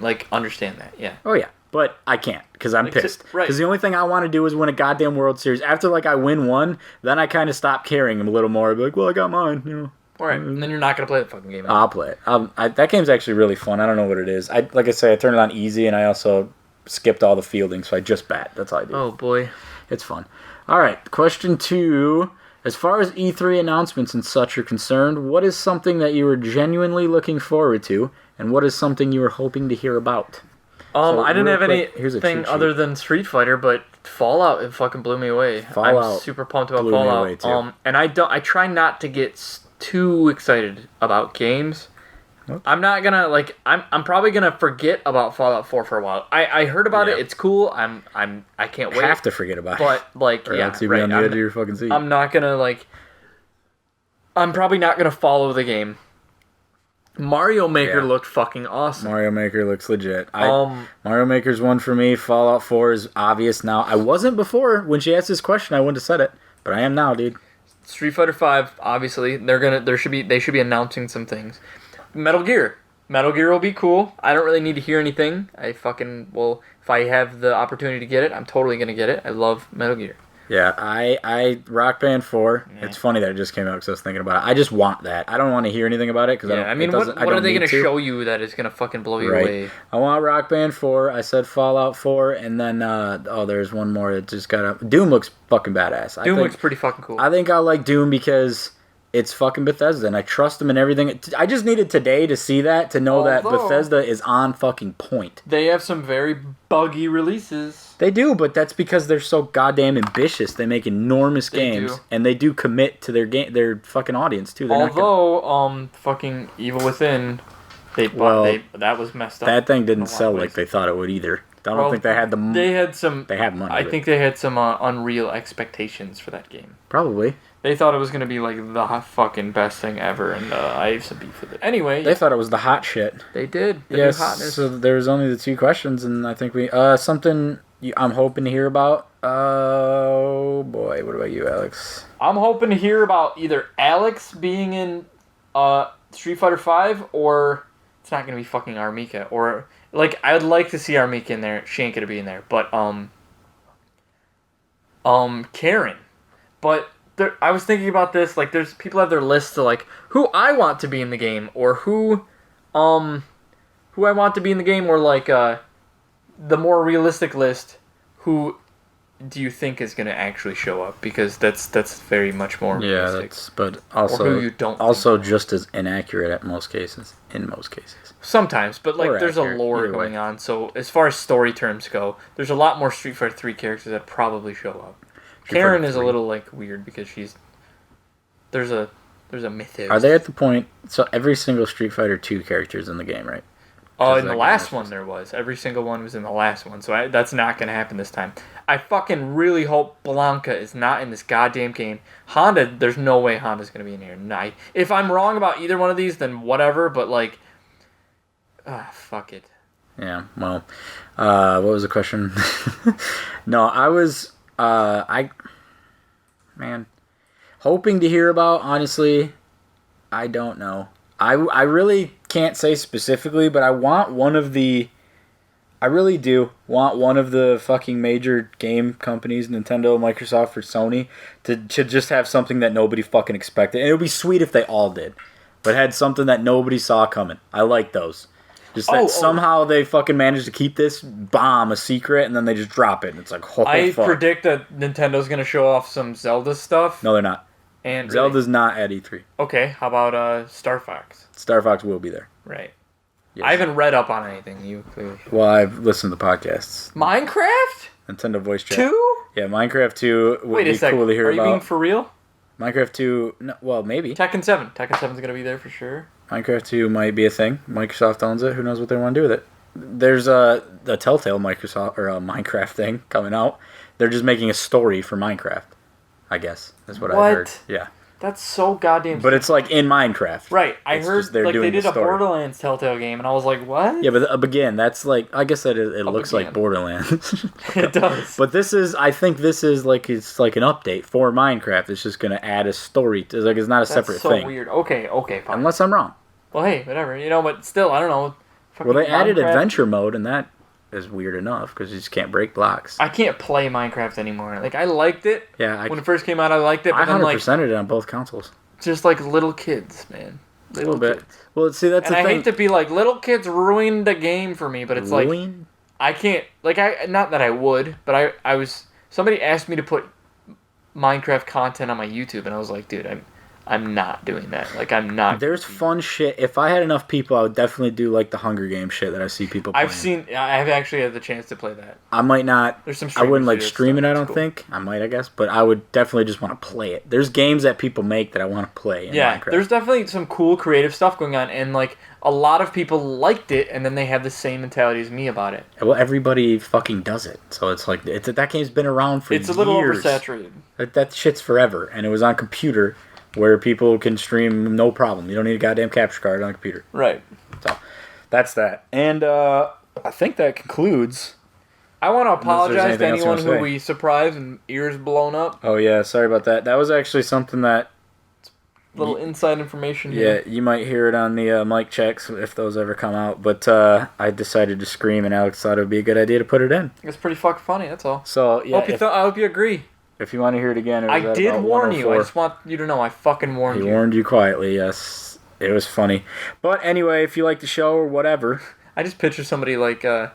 like understand that, yeah. Oh yeah. But I can't, because I'm pissed. Right. Because the only thing I want to do is win a goddamn World Series. After, like, I win one, then I kind of stop caring a little more. I'd be like, well, I got mine, you know. All right, and then you're not going to play the fucking game anymore. I'll play it. That game's actually really fun. I don't know what it is. Like I say, I turned it on easy, and I also skipped all the fielding, so I just bat. That's all I do. Oh, boy. It's fun. All right, question 2. As far as E3 announcements and such are concerned, what is something that you were genuinely looking forward to, and what is something you were hoping to hear about? I didn't have anything other than Street Fighter, but Fallout, it fucking blew me away. I'm super pumped about Fallout. And I try not to get too excited about games. Oops. I'm not gonna I'm probably gonna forget about Fallout 4 for a while. I heard about it. It's cool. I can't wait. Have to forget about it. But or else you'll be on the edge of your fucking seat. I'm not gonna I'm probably not gonna follow the game. Mario Maker looked fucking awesome. Mario Maker looks legit. Mario Maker's one for me. Fallout 4 is obvious now. I wasn't before. When she asked this question, I wouldn't have said it, but I am now, dude. Street Fighter 5, obviously, they should be announcing some things. Metal Gear will be cool. I don't really need to hear anything. If I have the opportunity to get it, I'm totally gonna get it. I love Metal Gear. Yeah, I Rock Band 4. Yeah. It's funny that it just came out because I was thinking about it. I just want that. I don't want to hear anything about it because what are they going to show you that is going to fucking blow you away? I want Rock Band 4. I said Fallout 4, and then there's one more that just got up. Doom looks fucking badass. Doom looks pretty fucking cool. I think I like Doom because it's fucking Bethesda, and I trust them in everything. I just needed today to see that, to know that Bethesda is on fucking point. They have some very buggy releases. They do, but that's because they're so goddamn ambitious. They make enormous games, and they do commit to their fucking audience, too. Fucking Evil Within, that was messed up. That thing didn't sell like they thought it would either. I don't think they had the... They had some... They had money. I think they had some unreal expectations for that game. Probably. They thought it was going to be like the fucking best thing ever, and I have some beef with it. Anyway... They thought it was the hot shit. They did. Yes, so there's only the 2 questions, and I think we... something I'm hoping to hear about... Oh, boy. What about you, Alex? I'm hoping to hear about either Alex being in Street Fighter 5, or it's not going to be fucking Armika, or... I would like to see Armika in there. She ain't gonna be in there, but Karen. But I was thinking about this. There's people have their lists of who I want to be in the game, or who I want to be in the game, or the more realistic list. Who do you think is gonna actually show up? Because that's very much more realistic. But also or who you don't just as inaccurate in most cases. Sometimes, but there's a lore going on. So as far as story terms go, there's a lot more Street Fighter 3 characters that probably show up. Karen is a little weird because there's a mythos. Are they at the point? So every single Street Fighter 2 character is in the game, right? In the last one there was. Every single one was in the last one. So that's not going to happen this time. I fucking really hope Blanca is not in this goddamn game. Honda, there's no way Honda's going to be in here. If I'm wrong about either one of these, then whatever. But fuck it. Yeah, well, what was the question? No, I was, hoping to hear about, honestly, I don't know. I really can't say specifically, but I really do want one of the fucking major game companies, Nintendo, Microsoft, or Sony, to just have something that nobody fucking expected. And it would be sweet if they all did, but had something that nobody saw coming. I like those. Just that somehow they fucking managed to keep this bomb a secret, and then they just drop it, and it's like, I predict that Nintendo's going to show off some Zelda stuff. No, they're not. And Zelda's not at E3. Okay, how about Star Fox? Star Fox will be there. Right. Yes. I haven't read up on anything. You clearly. Well, I've listened to podcasts. Minecraft? Nintendo Voice Chat. 2? Yeah, Minecraft 2 would be cool to hear about. Are you being for real? Minecraft 2, no, well, maybe. Tekken 7. Tekken 7's going to be there for sure. Minecraft 2 might be a thing. Microsoft owns it. Who knows what they want to do with it? There's a Telltale Microsoft or a Minecraft thing coming out. They're just making a story for Minecraft, I guess. That's what I heard. Yeah. That's so goddamn... But it's like in Minecraft. Right. I heard like they did a Borderlands Telltale game, and I was like, what? Yeah, but again, that's like... I guess that it looks like Borderlands. It does. But I think this is like... It's like an update for Minecraft. It's just going to add a story. It's not a separate thing. That's so weird. Okay, fine. Unless I'm wrong. Well, hey, whatever. But still, I don't know. Well, they added adventure mode, and that is weird enough, because you just can't break blocks. I can't play Minecraft anymore. Like, I liked it. Yeah. When it first came out, I liked it. But I 100%ed it on both consoles. Just like little kids, man. A little bit. Well, see, that's the thing. And I hate to be like, little kids ruined the game for me, but it's like, I can't, like, not that I would, but I was, somebody asked me to put Minecraft content on my YouTube, and I was like, dude, I'm not doing that. Like, I'm not. There's fun shit. If I had enough people, I would definitely do, like, the Hunger Games shit that I see people playing. I have actually had the chance to play that. I might not. There's some I wouldn't, like, stream it, I don't think. I might, I guess. But I would definitely just want to play it. There's games that people make that I want to play in Minecraft. There's definitely some cool creative stuff going on, and, like, a lot of people liked it, and then they have the same mentality as me about it. Well, everybody fucking does it. So it's like, that game's been around for years. It's a little oversaturated. That shit's forever. And it was on computer, where people can stream no problem. You don't need a goddamn capture card on a computer. Right. So, that's that. And I think that concludes. I want to apologize to anyone who we surprised and ears blown up. Oh, yeah. Sorry about that. That was actually something that... Little inside information here. Yeah, you might hear it on the mic checks if those ever come out. But I decided to scream, and Alex thought it would be a good idea to put it in. It's pretty fucking funny, that's all. So, yeah. I hope you agree. If you want to hear it again, I did warn you. I just want you to know I fucking warned you. He warned you quietly, yes. It was funny. But anyway, if you like the show or whatever. I just picture somebody like at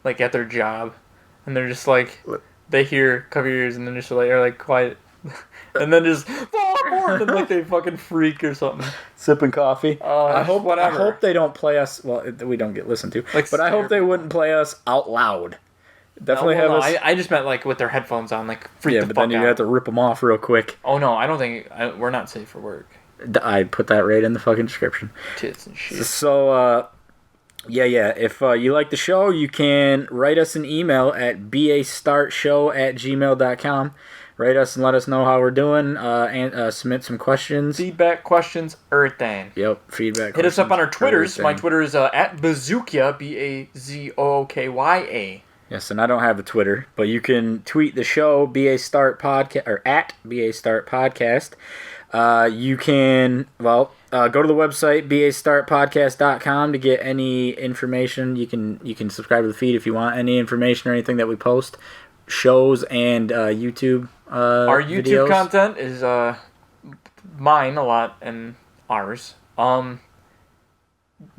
their job, and they're just like, they hear cover your ears, and then just like, are like quiet. And then just and like they fucking freak or something. Sipping coffee. I hope they don't play us. Well, we don't get listened to. Like, but I hope they wouldn't play us out loud. Definitely have us. I just meant like with their headphones on, like freak the fuck out. Yeah, but then you have to rip them off real quick. Oh no, I don't think we're not safe for work. I put that right in the fucking description. Tits and shit. So yeah. If you like the show, you can write us an email at bastartshow@gmail.com. Write us and let us know how we're doing, and submit some questions. Feedback, questions, everything. Yep, feedback. Hit us up on our Twitters. My Twitter is at Bazookia, BAZOOKYA. Yes, and I don't have a Twitter, but you can tweet the show, BA Start Podcast, or at BA Start Podcast. You can, go to the website, bastartpodcast.com, to get any information. You can subscribe to the feed if you want any information or anything that we post. Shows and YouTube our YouTube videos. Content is mine a lot and ours.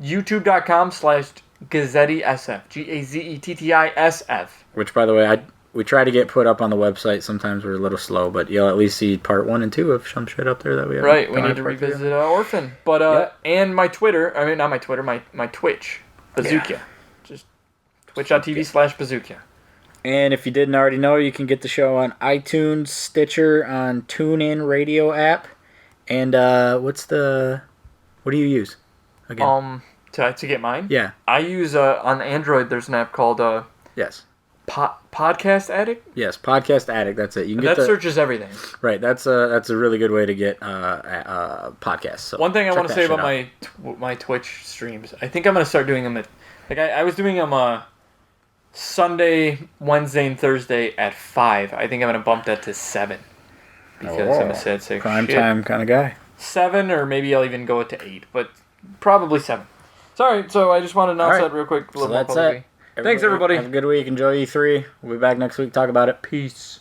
YouTube.com/GazettiSF. GazettiSF. Which, by the way, we try to get put up on the website. Sometimes we're a little slow, but you'll at least see part 1 and 2 of some shit up there that we have. Right, we need to revisit Orphan. But and my Twitter, I mean not my Twitter, my Twitch, Bazookia. Yeah. Just twitch.tv/Bazookia. And if you didn't already know, you can get the show on iTunes, Stitcher, on TuneIn Radio app. And what do you use? Again? To get mine? Yeah. I use on Android. There's an app called yes. Podcast Addict. Yes, Podcast Addict. That's it. You can that searches everything. Right. That's a really good way to get podcasts. So one thing I want to say about my Twitch streams, I think I'm gonna start doing them I was doing them Sunday, Wednesday, and Thursday at 5. I think I'm gonna bump that to 7 because I'm a sad sick prime time kind of guy. 7, or maybe I'll even go it to 8, but probably 7. Sorry, so I just want to announce that real quick. So that's it. Thanks, everybody. Have a good week. Enjoy E3. We'll be back next week. Talk about it. Peace.